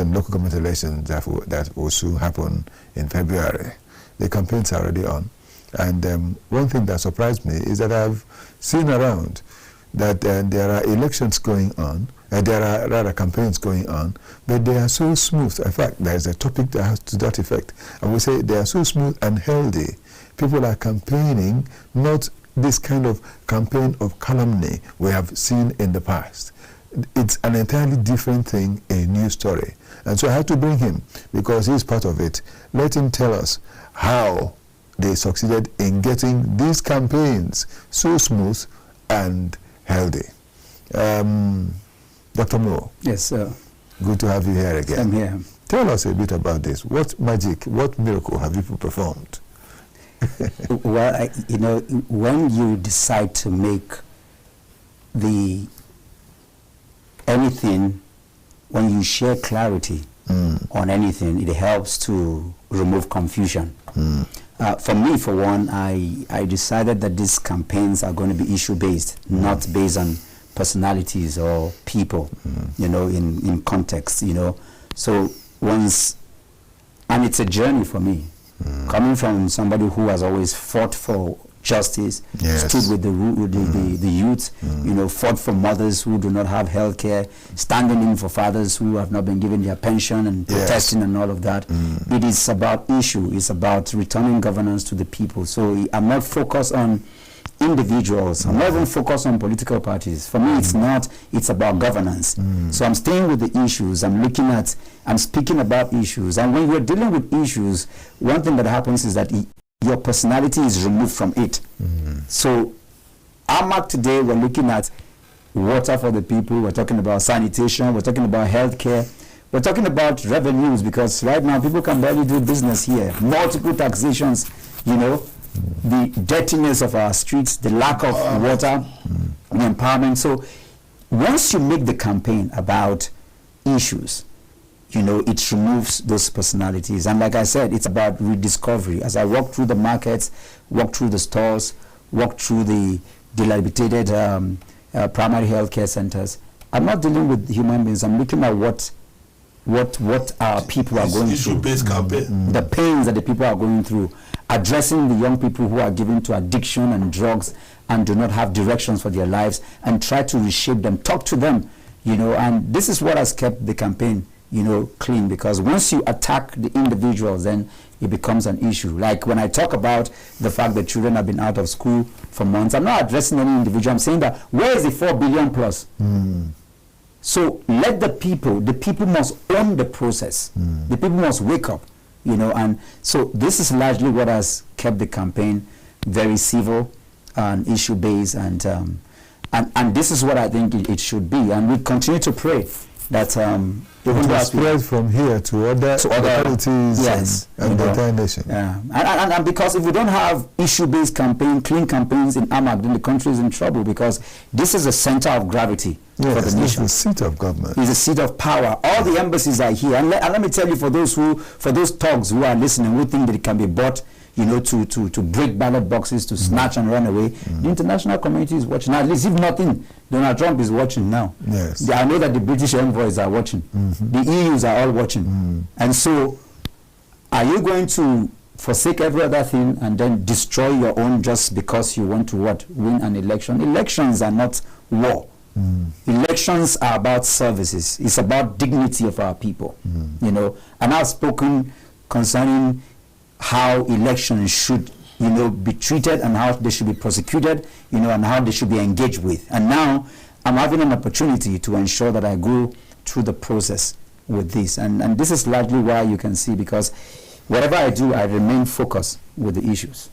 local government elections that will soon happen in February. The campaigns are already on. And one thing that surprised me is that I've seen around that there are elections going on, there are rather campaigns going on, but they are so smooth. In fact, there is a topic that has to that effect. And we say they are so smooth and healthy. People are campaigning, not this kind of campaign of calumny we have seen in the past. It's an entirely different thing, a new story. And so I had to bring him because he's part of it. Let him tell us how they succeeded in getting these campaigns so smooth and healthy. Dr. Mo. Yes, sir. Good to have you here again. I'm here. Tell us a bit about this. What magic, what miracle have you performed? Well, when you decide to make anything, when you share clarity on anything, it helps to remove confusion. For me, for one, I decided that these campaigns are going to be issue-based, not based on personalities or people, in context, So once, and it's a journey for me, coming from somebody who has always fought for justice, stood with the youth, fought for mothers who do not have health care, standing in for fathers who have not been given their pension and protesting and all of that. It is about issue. It's about returning governance to the people. So I'm not focused on individuals. I'm not even focused on political parties. For me, it's not. It's about governance. So I'm staying with the issues. I'm speaking about issues. And when you're dealing with issues, one thing that happens is that your personality is removed from it. So AMAC today, we're looking at water for the people. We're talking about sanitation. We're talking about healthcare. We're talking about revenues, because right now people can barely do business here. Multiple taxations, the dirtiness of our streets, the lack of water, the empowerment. So once you make the campaign about issues, it removes those personalities. And like I said, it's about rediscovery. As I walk through the markets, walk through the stores, walk through the dilapidated primary health care centers, I'm not dealing with human beings. I'm looking at what our people are going through. Issue-based campaign. The pains that the people are going through. Addressing the young people who are given to addiction and drugs and do not have directions for their lives, and try to reshape them, talk to them, and this is what has kept the campaign, clean, because once you attack the individuals, then it becomes an issue. Like when I talk about the fact that children have been out of school for months, I'm not addressing any individual. I'm saying that where is the 4 billion plus? So let the people must own the process. The people must wake up, and so this is largely what has kept the campaign very civil and issue-based, and this is what I think it should be. And we continue to pray that it will spread from here to other localities and the entire nation. And because if we don't have issue-based campaign, clean campaigns in AMAC, then the country is in trouble, because this is a center of gravity for the nation. It's the seat of government. It's the seat of power. All the embassies are here. And let me tell you, for those thugs who are listening, who think that it can be bought, to break ballot boxes, to snatch and run away, the international community is watching. At least, if nothing, Donald Trump is watching now. Yes. I know that the British envoys are watching. The EUs are all watching. And so, are you going to forsake every other thing and then destroy your own just because you want to win an election? Elections are not war. Elections are about services. It's about dignity of our people. And I've spoken concerning how elections should, be treated and how they should be prosecuted you know, and how they should be engaged with. And now I'm having an opportunity to ensure that I go through the process with this. And this is largely why you can see, because whatever I do, I remain focused with the issues.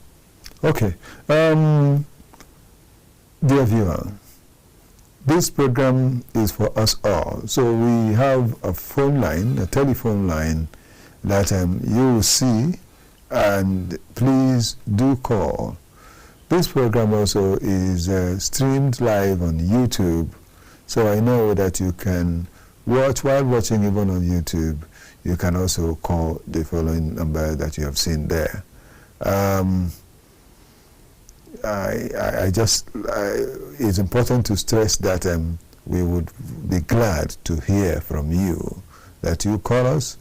Okay. Dear viewer, this program is for us all. So we have a phone line, a telephone line that you will see, and please do call. This program also is streamed live on YouTube, so I know that you can watch. While watching even on YouTube, you can also call the following number that you have seen there. It's important to stress that we would be glad to hear from you, that you call us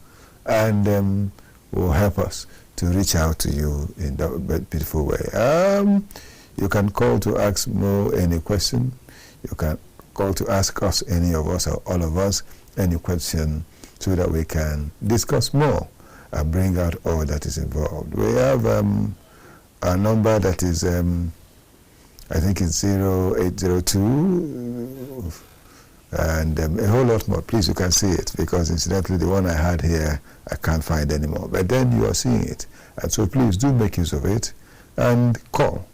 and will help us to reach out to you in that beautiful way. You can call to ask Mo any question. You can call to ask us, any of us or all of us, any question, so that we can discuss more and bring out all that is involved. We have a number that is, I think it's 0802, and a whole lot more. Please, you can see it, because incidentally the one I had here I can't find anymore, but then you are seeing it, and so please do make use of it and call.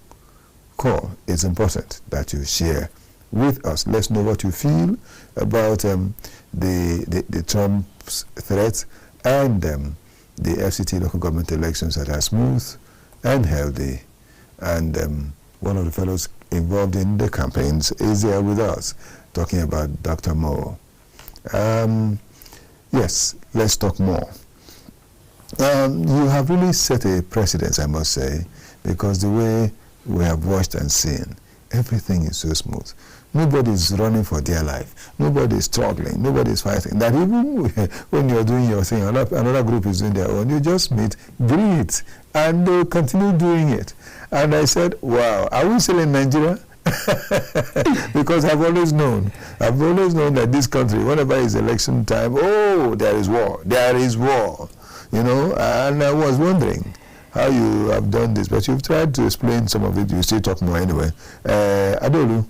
It's important that you share with us. Let's know what you feel about the Trump's threat and the FCT local government elections that are smooth and healthy. And one of the fellows involved in the campaigns is there with us, talking about Dr. Mo. Yes, let's talk more. You have really set a precedence, I must say, because the way we have watched and seen, everything is so smooth. Nobody is running for their life. Nobody is struggling. Nobody is fighting. That even when you're doing your thing, another group is doing their own, you just meet, greet, and they'll continue doing it. And I said, wow, are we still in Nigeria? Because I've always known that this country, whenever it's election time, oh, there is war. There is war. You know, and I was wondering how you have done this, but you've tried to explain some of it. You still talk more anyway. Adolu,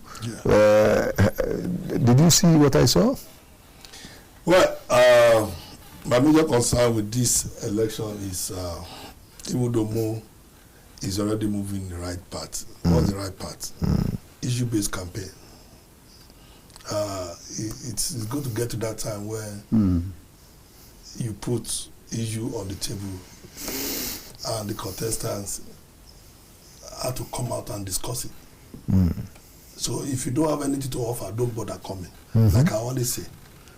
did you see what I saw? Well, my major concern with this election is, even though Mo is already moving the right path, what's the right path? Issue-based campaign. It's good to get to that time where you put issue on the table and the contestants have to come out and discuss it. So if you don't have anything to offer, don't bother coming. Like I always say,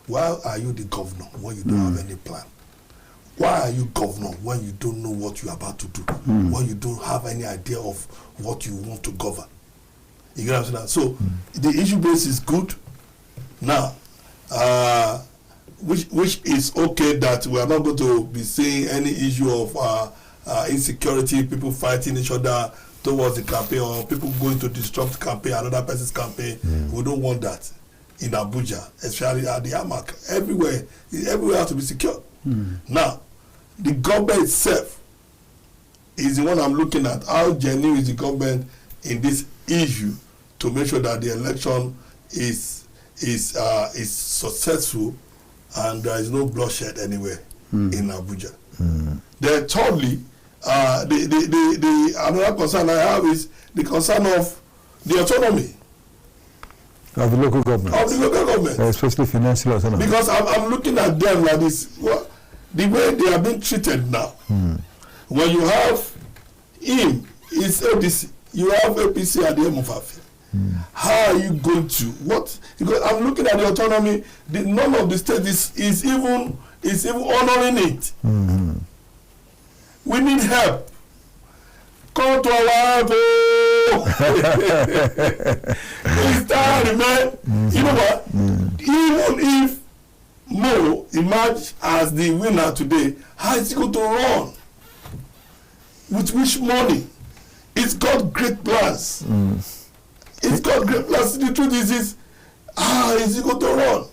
why are you the governor when you don't have any plan? Why are you governor when you don't know what you're about to do? When you don't have any idea of what you want to govern? You get what I'm saying? So the issue base is good. Now, which is okay that we are not going to be seeing any issue of insecurity, people fighting each other towards the campaign, or people going to disrupt the campaign, another person's campaign. We don't want that in Abuja, especially at the AMAC. Everywhere has to be secure. Now, the government itself is the one I'm looking at. How genuine is the government in this issue to make sure that the election is successful and there is no bloodshed anywhere in Abuja. Then thirdly, the another concern I have is the concern of the autonomy of the local government. Especially financial autonomy. Because I'm looking at them like this. Well, the way they are being treated now. When you have him, it's APC. You have APC at the MFAF. How are you going to what? Because I'm looking at the autonomy. None of the states is even honoring it. We need help. Come to our help. It's time, man. You know what? Even if Mo emerged as the winner today, how is he going to run? With which money? It's got great plans. It's got great plans. The truth is how is he going to run?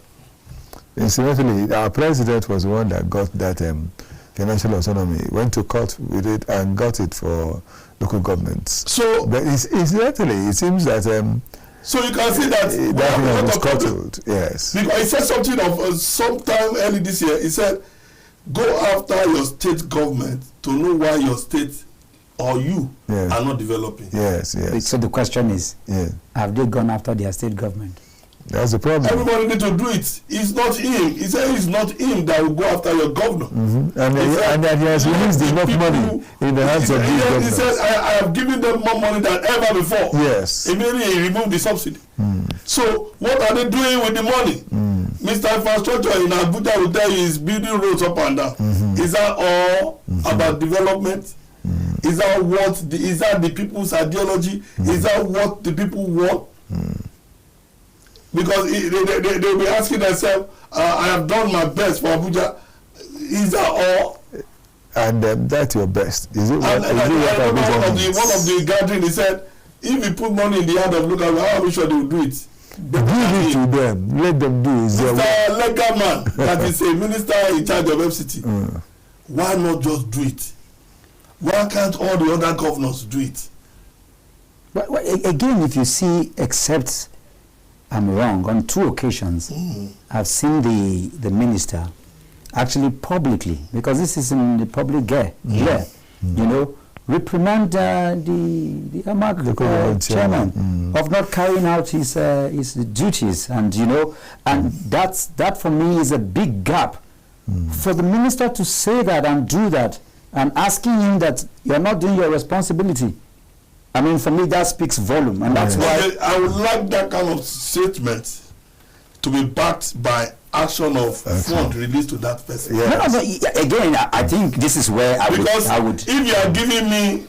Incidentally, our president was the one that got that financial autonomy, went to court with it and got it for local governments. So, but incidentally, it seems that so you can see that that was scuttled. Yes, because he said something of sometime early this year. He said, "Go after your state government to know why your state or you are not developing." Yes, yes. So the question is, have they gone after their state government? That's the problem. Everybody need to do it. It's not him. He said it's not him that will go after your governor. And that he has released enough money in the hands of these governors. He said, I have given them more money than ever before. Yes. Immediately he removed the subsidy. So what are they doing with the money? Mr. Infrastructure in Abuja will tell you is building roads up and down. Is that all about development? Is that the people's ideology? Is that what the people want? Because they'll be asking themselves, I have done my best for Abuja. Is that all? And that's your best. Is it what? One of the gathering, he said, if you put money in the hand of local, how are we sure they will do it? Give it to them. Let them do it. Mr. Legal Man, that is a minister in charge of FCT. Why not just do it? Why can't all the other governors do it? But again, if you see, except I'm wrong, on 2 occasions, I've seen the minister actually publicly, because this is in the public you know, reprimand the AMAC chairman of not carrying out his duties, and you know, and that for me is a big gap for the minister to say that and do that, and asking him that you're not doing your responsibility. I mean, for me, that speaks volume, and that's why I would like that kind of statement to be backed by action of fund released to that person. No, again, I think this is where I would. If you are giving me,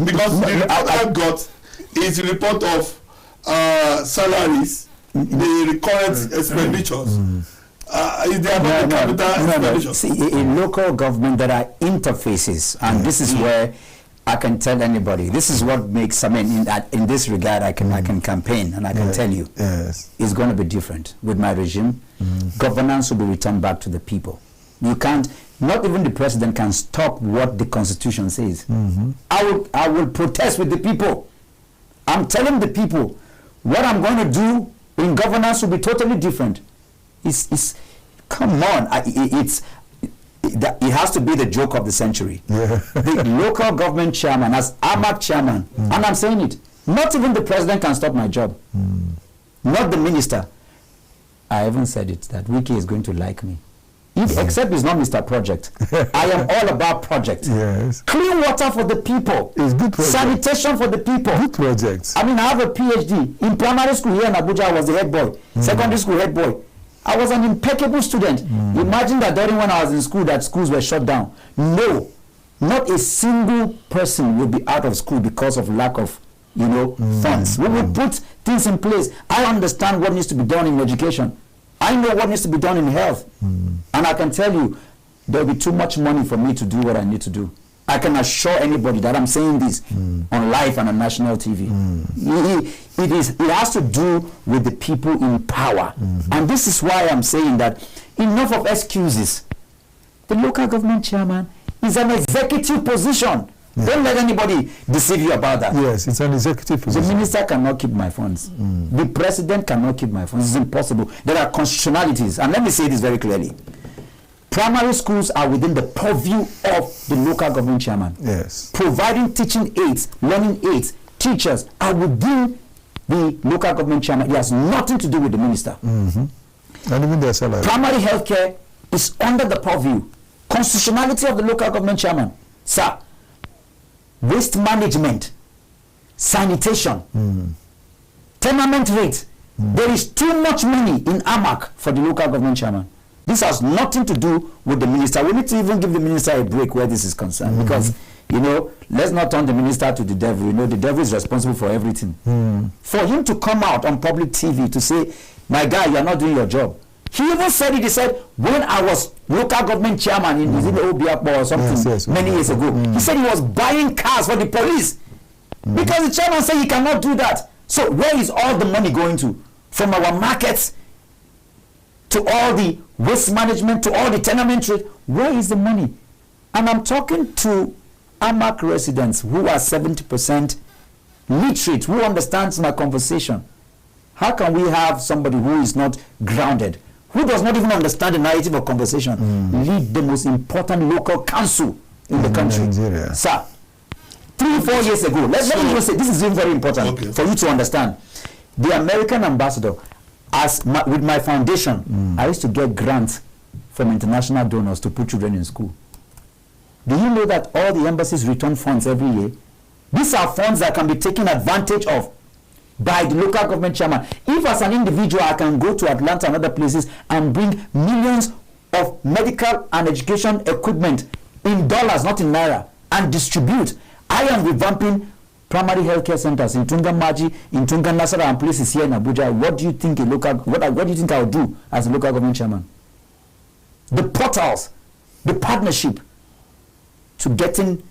because the report I got is a report of salaries, the recurrent expenditures. Is there about the capital expenditures? See, in local government there are interfaces, and this is where I can tell anybody. This is what makes. I mean, in this regard, I can campaign, and I can tell you, it's going to be different with my regime. Governance will be returned back to the people. You can't. Not even the president can stop what the Constitution says. I will protest with the people. I'm telling the people what I'm going to do in governance will be totally different. Come on, it has to be the joke of the century. The local government chairman, as AMAC chairman, and I'm saying it, not even the president can stop my job. Not the minister. I even said it, that Wiki is going to like me. Except it's not Mr. Project. I am all about project. Clean water for the people. It's good project. Sanitation for the people. Good projects. I mean, I have a PhD. In primary school here in Abuja, I was the head boy. Secondary school head boy. I was an impeccable student. Imagine that during when I was in school, that schools were shut down. No, not a single person will be out of school because of lack of, you know, funds. We will put things in place. I understand what needs to be done in education. I know what needs to be done in health. And I can tell you, there will be too much money for me to do what I need to do. I can assure anybody that I'm saying this on live and on national TV. It has to do with the people in power. And this is why I'm saying that enough of excuses. The local government chairman is an executive position. Don't let anybody deceive you about that. Yes, it's an executive position. The minister cannot keep my funds. The president cannot keep my funds. It's impossible. There are constitutionalities. And let me say this very clearly. Primary schools are within the purview of the local government chairman. Yes. Providing teaching aids, learning aids, teachers are within the local government chairman. It has nothing to do with the minister. And even their salary. Primary health care is under the purview, constitutionality of the local government chairman. Sir, waste management, sanitation, tenement rate. There is too much money in AMAC for the local government chairman. This has nothing to do with the minister. We need to even give the minister a break where this is concerned, because, you know, let's not turn the minister to the devil. You know, the devil is responsible for everything. For him to come out on public TV to say, my guy, you are not doing your job. He even said it. He said, when I was local government chairman in the Obiakbo or something many years ago, he said he was buying cars for the police. Because the chairman said he cannot do that. So where is all the money going to? From our markets to all the waste management, to all the tenement rate, where is the money? And I'm talking to AMAC residents who are 70% literate, who understands my conversation. How can we have somebody who is not grounded, who does not even understand the narrative of conversation, lead the most important local council in the country? Nigeria. Sir, 3-4 years ago, let me even say, this is even very important for you to understand. The American ambassador, with my foundation, I used to get grants from international donors to put children in school. Do you know that all the embassies return funds every year? These are funds that can be taken advantage of by the local government chairman. If as an individual I can go to Atlanta and other places and bring millions of medical and education equipment in dollars, not in naira, and distribute, I am revamping primary healthcare centers in Tunga Maji, in Tunga Nasara, and places here in Abuja. What do you think what do you think I will do as a local government chairman? The portals, the partnership to getting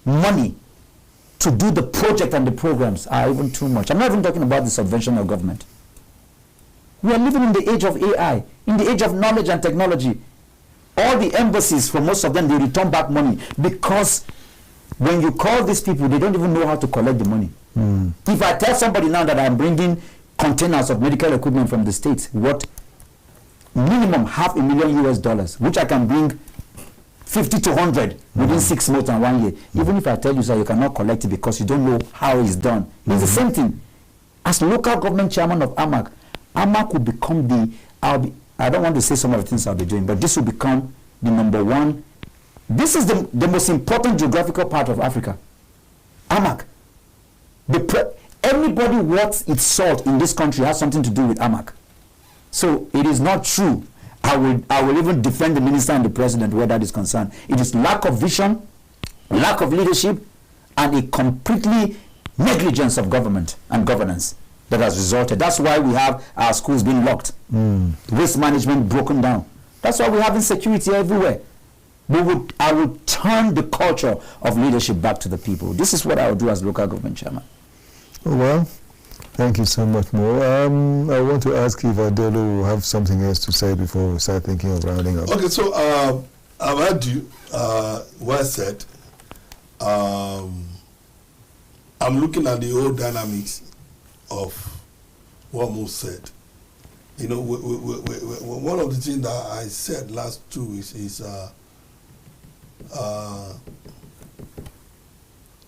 money to do the project and the programs are even too much. I'm not even talking about the subvention of government. We are living in the age of AI, in the age of knowledge and technology. All the embassies, for most of them, they return back money because when you call these people, they don't even know how to collect the money. If I tell somebody now that I'm bringing containers of medical equipment from the States, what minimum $500,000 US, which I can bring 50 to 100 within 6 months and 1 year. Even if I tell you, sir, you cannot collect it because you don't know how it's done. It's the same thing. As local government chairman of AMAC, AMAC will become I don't want to say some of the things I'll be doing, but this will become the number one. This is the most important geographical part of Africa. AMAC. Everybody worth its salt in this country has something to do with AMAC. So it is not true. I will even defend the minister and the president where that is concerned. It is lack of vision, lack of leadership, and a completely negligence of government and governance that has resulted. That's why we have our schools being locked, waste management broken down. That's why we have insecurity everywhere. I would turn the culture of leadership back to the people. This is what I would do as local government chairman. Oh, well, thank you so much more. I want to ask if Adelo will have something else to say before we start thinking of rounding up. Okay, so I've heard you well said. I'm looking at the whole dynamics of what Mo said. You know, one of the things that I said last 2 weeks is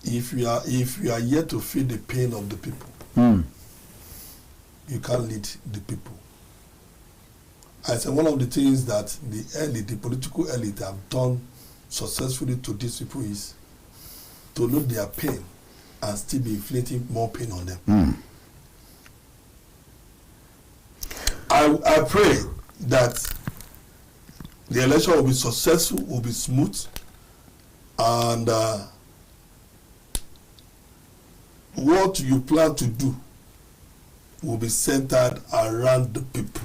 if you are yet to feel the pain of the people, you can't lead the people. I said one of the things that the political elite have done successfully to these people is to know their pain and still be inflicting more pain on them. I pray that the election will be successful, will be smooth, and what you plan to do will be centered around the people.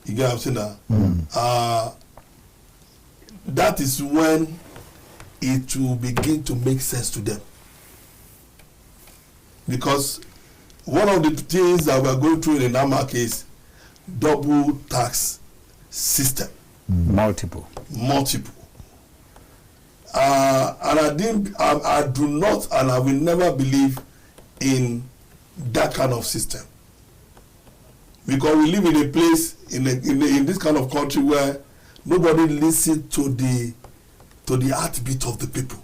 You get what I'm saying now? That is when it will begin to make sense to them. Because one of the things that we are going through in the AMAC is double tax system. Multiple. And I do not, and I will never believe in that kind of system, because we live in a place in this kind of country where nobody listens to the heartbeat of the people.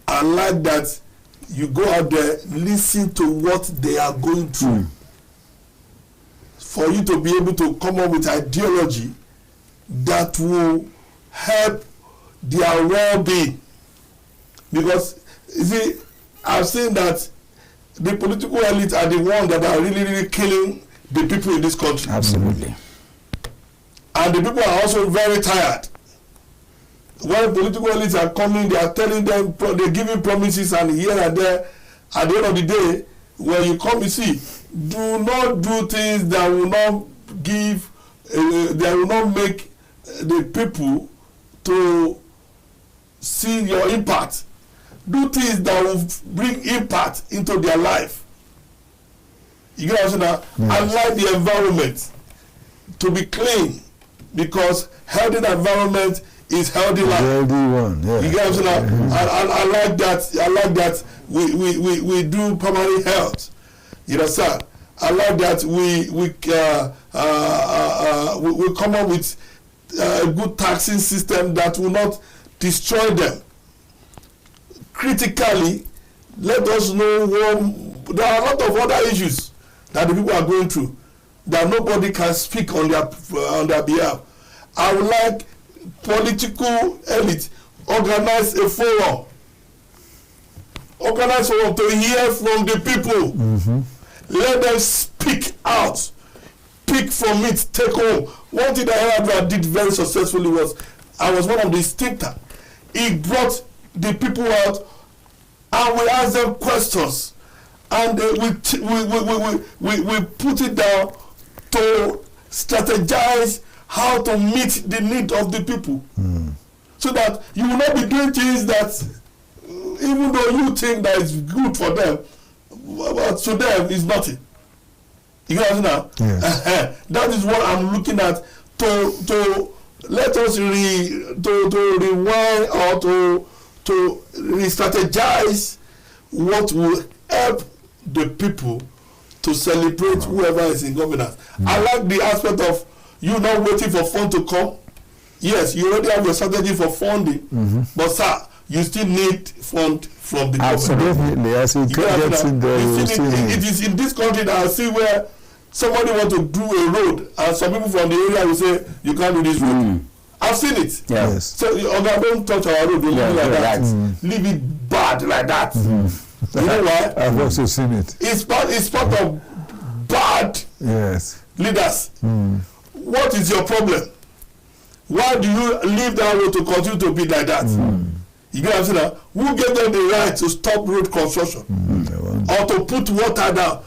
And like that, you go out there, listen to what they are going through, for you to be able to come up with ideology that will help their well-being. Because you see, I've seen that the political elite are the ones that are really killing the people in this country. Absolutely. And the people are also very tired. When political elites are coming, they are telling them, they're giving promises, and here and there, at the end of the day, when you come, you see, do not do things that will not give, that will not make the people to see your impact. Do things that will bring impact into their life. You get what I'm saying? I like the environment to be clean. because healthy environment is healthy life. Healthy one, yeah. You get what I'm saying? I like that. I like that we do primary health. You know, sir. I like that we come up with a good taxing system that will not destroy them. Critically, let us know there are a lot of other issues that the people are going through that nobody can speak on their behalf. I would like political elite organize a forum. Organize a forum to hear from the people. Mm-hmm. Let them speak out. Pick from it, take home. One thing that I did very successfully was I was one of the stinkers. He brought the people out and we asked them questions. And we put it down to strategize how to meet the need of the people. So that you will not be doing things that even though you think that is good for them, but to them is nothing. You know now? Yes. That is what I'm looking at to let us rewind or to re-strategize what will help the people to celebrate whoever is in governance. I like the aspect of you not waiting for fund to come. Yes, you already have your strategy for funding, but sir, you still need fund from the government. Definitely, as it gets in there, it is in this country that I see where somebody want to do a road and some people from the area will say you can't do this road. I've seen it. Yes. So don't touch our road, don't leave it like that. Leave it bad like that. You know why? I've also seen it. It's part of bad leaders. What is your problem? Why do you leave that road to continue to be like that? You get what I'm saying? Who gave them the right to stop road construction or to put water down?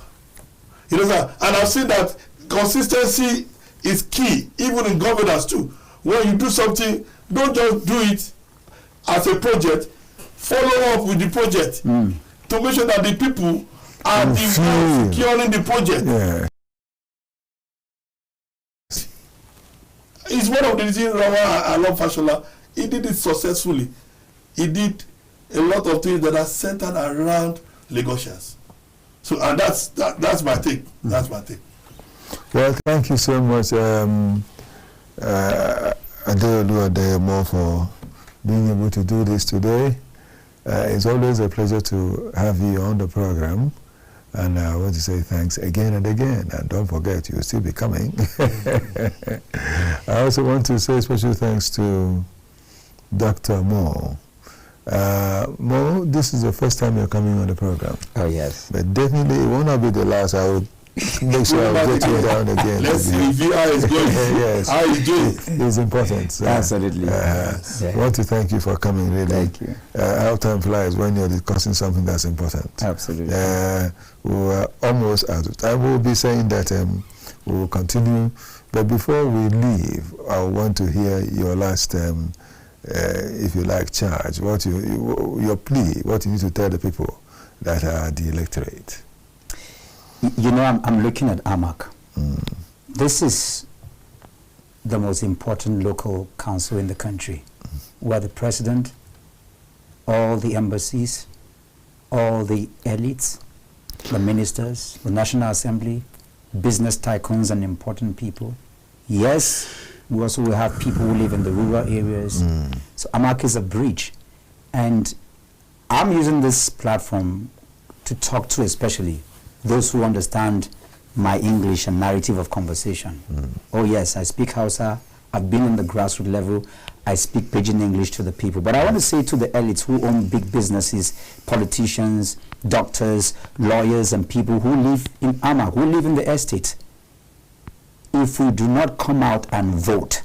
You know, sir? And I've seen that consistency is key, even in governance too. When you do something, don't just do it as a project. Follow up with the project to make sure that the people are the ones securing the project. Yeah. It's one of the things I love Fashola. He did it successfully. He did a lot of things that are centered around Lagosians. So, and that's my take. That's my take. Well, thank you so much, Adeolu Adeyemo, for being able to do this today. It's always a pleasure to have you on the program. And I want to say thanks again and again. And don't forget, you'll still be coming. I also want to say special thanks to Dr. Mo. Mo, this is the first time you're coming on the program. Oh, yes. But definitely it will not be the last. I will make sure I'll get you down again. Let's see how it's going. Yes. How it's doing. It's important. So, absolutely. I want to thank you for coming, really. Thank you. How time flies when you're discussing something that's important. Absolutely. We're almost out of time. We'll be saying that we will continue. But before we leave, I want to hear your last, if you like, charge. Your plea, what you need to tell the people that are the electorate. You know, I'm looking at AMAC. This is the most important local council in the country, where the president, all the embassies, all the elites, the ministers, the National Assembly, business tycoons and important people. Yes, we also will have people who live in the rural areas. So AMAC is a bridge. And I'm using this platform to talk to especially those who understand my English and narrative of conversation. Oh yes, I speak Hausa. I've been in the grassroots level. I speak pidgin English to the people. But I want to say to the elites who own big businesses, politicians, doctors, lawyers, and people who live in AMAC, who live in the estate, if we do not come out and vote,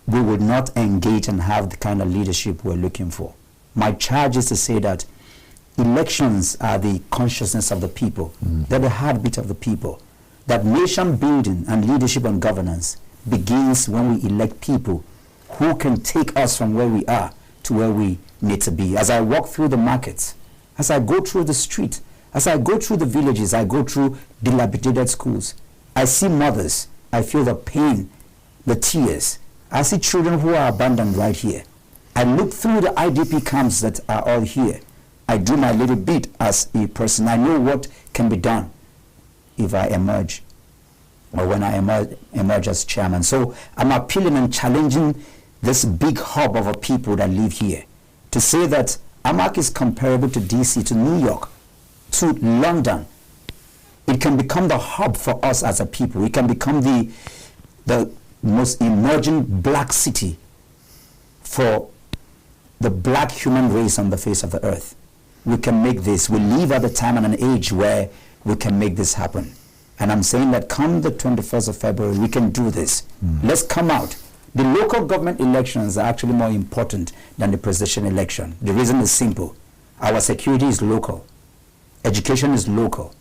we will not engage and have the kind of leadership we're looking for. My charge is to say that elections are the consciousness of the people. They're the heartbeat of the people. That nation building and leadership and governance begins when we elect people who can take us from where we are to where we need to be. As I walk through the markets, as I go through the street, as I go through the villages, I go through dilapidated schools, I see mothers, I feel the pain the tears. I see children who are abandoned right here. I look through the IDP camps that are all here. I do my little bit as a person. I know what can be done if I emerge, or when I emerge as chairman. So I'm appealing and challenging this big hub of a people that live here to say that AMAC is comparable to DC, to New York, to London. It can become the hub for us as a people. It can become the most emerging black city for the black human race on the face of the earth. We can make this. We live at a time and an age where we can make this happen. And I'm saying that come the 21st of February, we can do this. Let's come out. The local government elections are actually more important than the presidential election. The reason is simple. Our security is local. Education is local.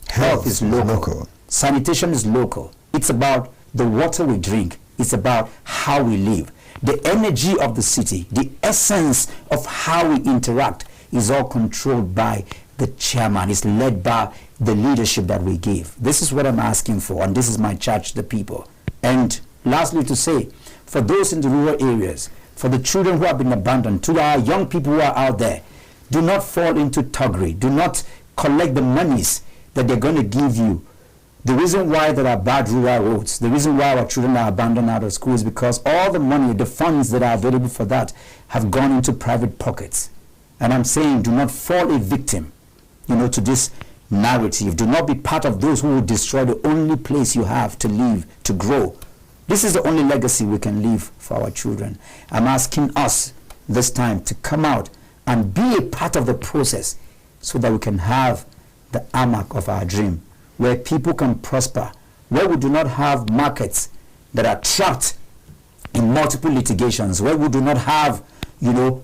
Health is local. Sanitation is local. It's about the water we drink. It's about how we live. The energy of the city, the essence of how we interact is all controlled by the chairman. It's led by the leadership that we give. This is what I'm asking for, and this is my charge to the people. And lastly, to say, for those in the rural areas, for the children who have been abandoned, to our young people who are out there, do not fall into thuggery. Do not collect the monies that they're going to give you. The reason why there are bad rural roads, the reason why our children are abandoned out of school is because all the money, the funds that are available for that have gone into private pockets. And I'm saying do not fall a victim, to this narrative. Do not be part of those who will destroy the only place you have to live, to grow. This is the only legacy we can leave for our children. I'm asking us this time to come out and be a part of the process so that we can have the AMAC of our dream, where people can prosper, where we do not have markets that are trapped in multiple litigations, where we do not have,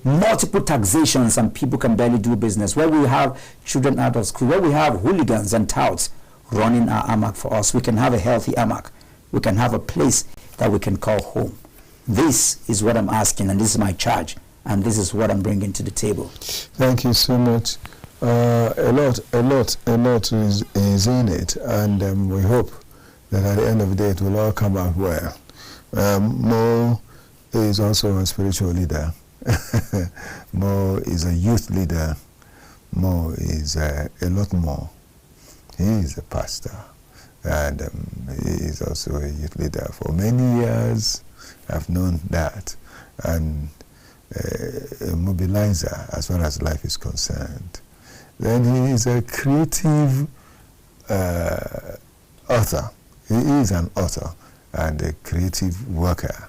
multiple taxations and people can barely do business, where we have children out of school, where we have hooligans and touts running our AMAC for us. We can have a healthy AMAC. We can have a place that we can call home. This is what I'm asking, and this is my charge, and this is what I'm bringing to the table. Thank you so much. A lot is in it, and we hope that at the end of the day it will all come out well. Mo is also a spiritual leader. Mo is a youth leader. Mo is a lot more. He is a pastor, and he is also a youth leader. For many years, I've known that, and a mobilizer as far as life is concerned. Then he is a creative author. He is an author and a creative worker.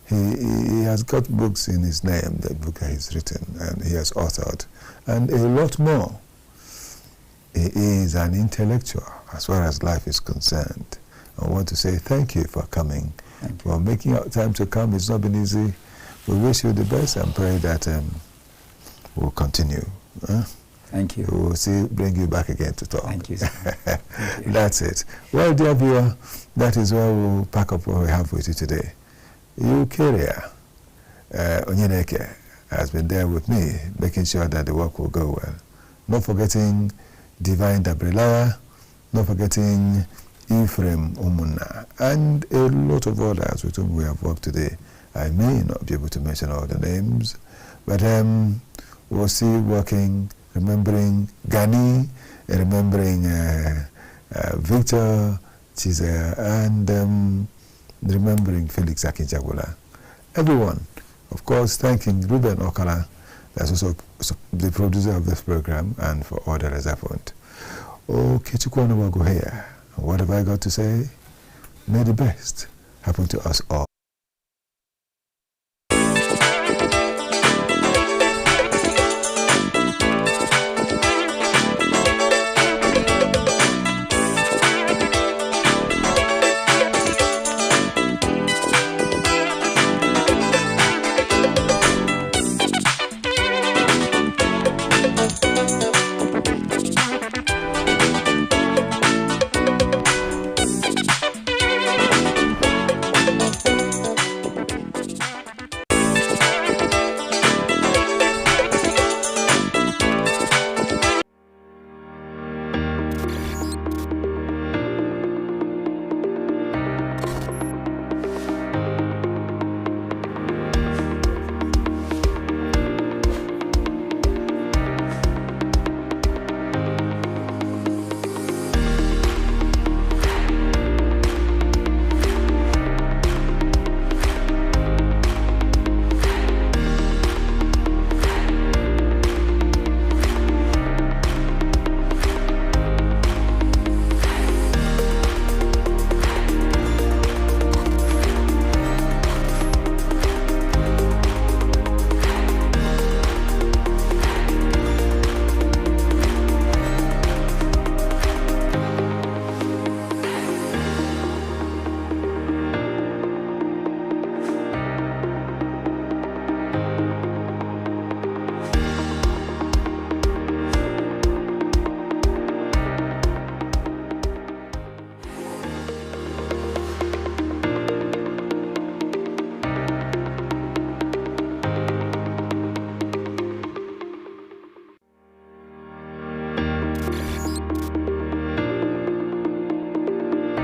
He has got books in his name, the book he's written, and he has authored, and a lot more. He is an intellectual as far as life is concerned. I want to say thank you for coming, for making out time to come. It's not been easy. We wish you the best and pray that we'll continue. Thank you. We'll bring you back again to talk. Thank you, sir. Thank you. That's it. Well, dear viewer, that is where we'll pack up what we have with you today. Eukaria Onyeneke has been there with me, making sure that the work will go well. Not forgetting Divine Dabrilaya, not forgetting Ephraim Umuna, and a lot of others with whom we have worked today. I may not be able to mention all the names, but we'll see working, remembering Gani, remembering Victor Chizea, and remembering Felix Akinjagula. Everyone, of course, thanking Ruben Okala, that's also the producer of this program, and for all that has happened. Oh, Kechukwana Wagoheya, what have I got to say? May the best happen to us all.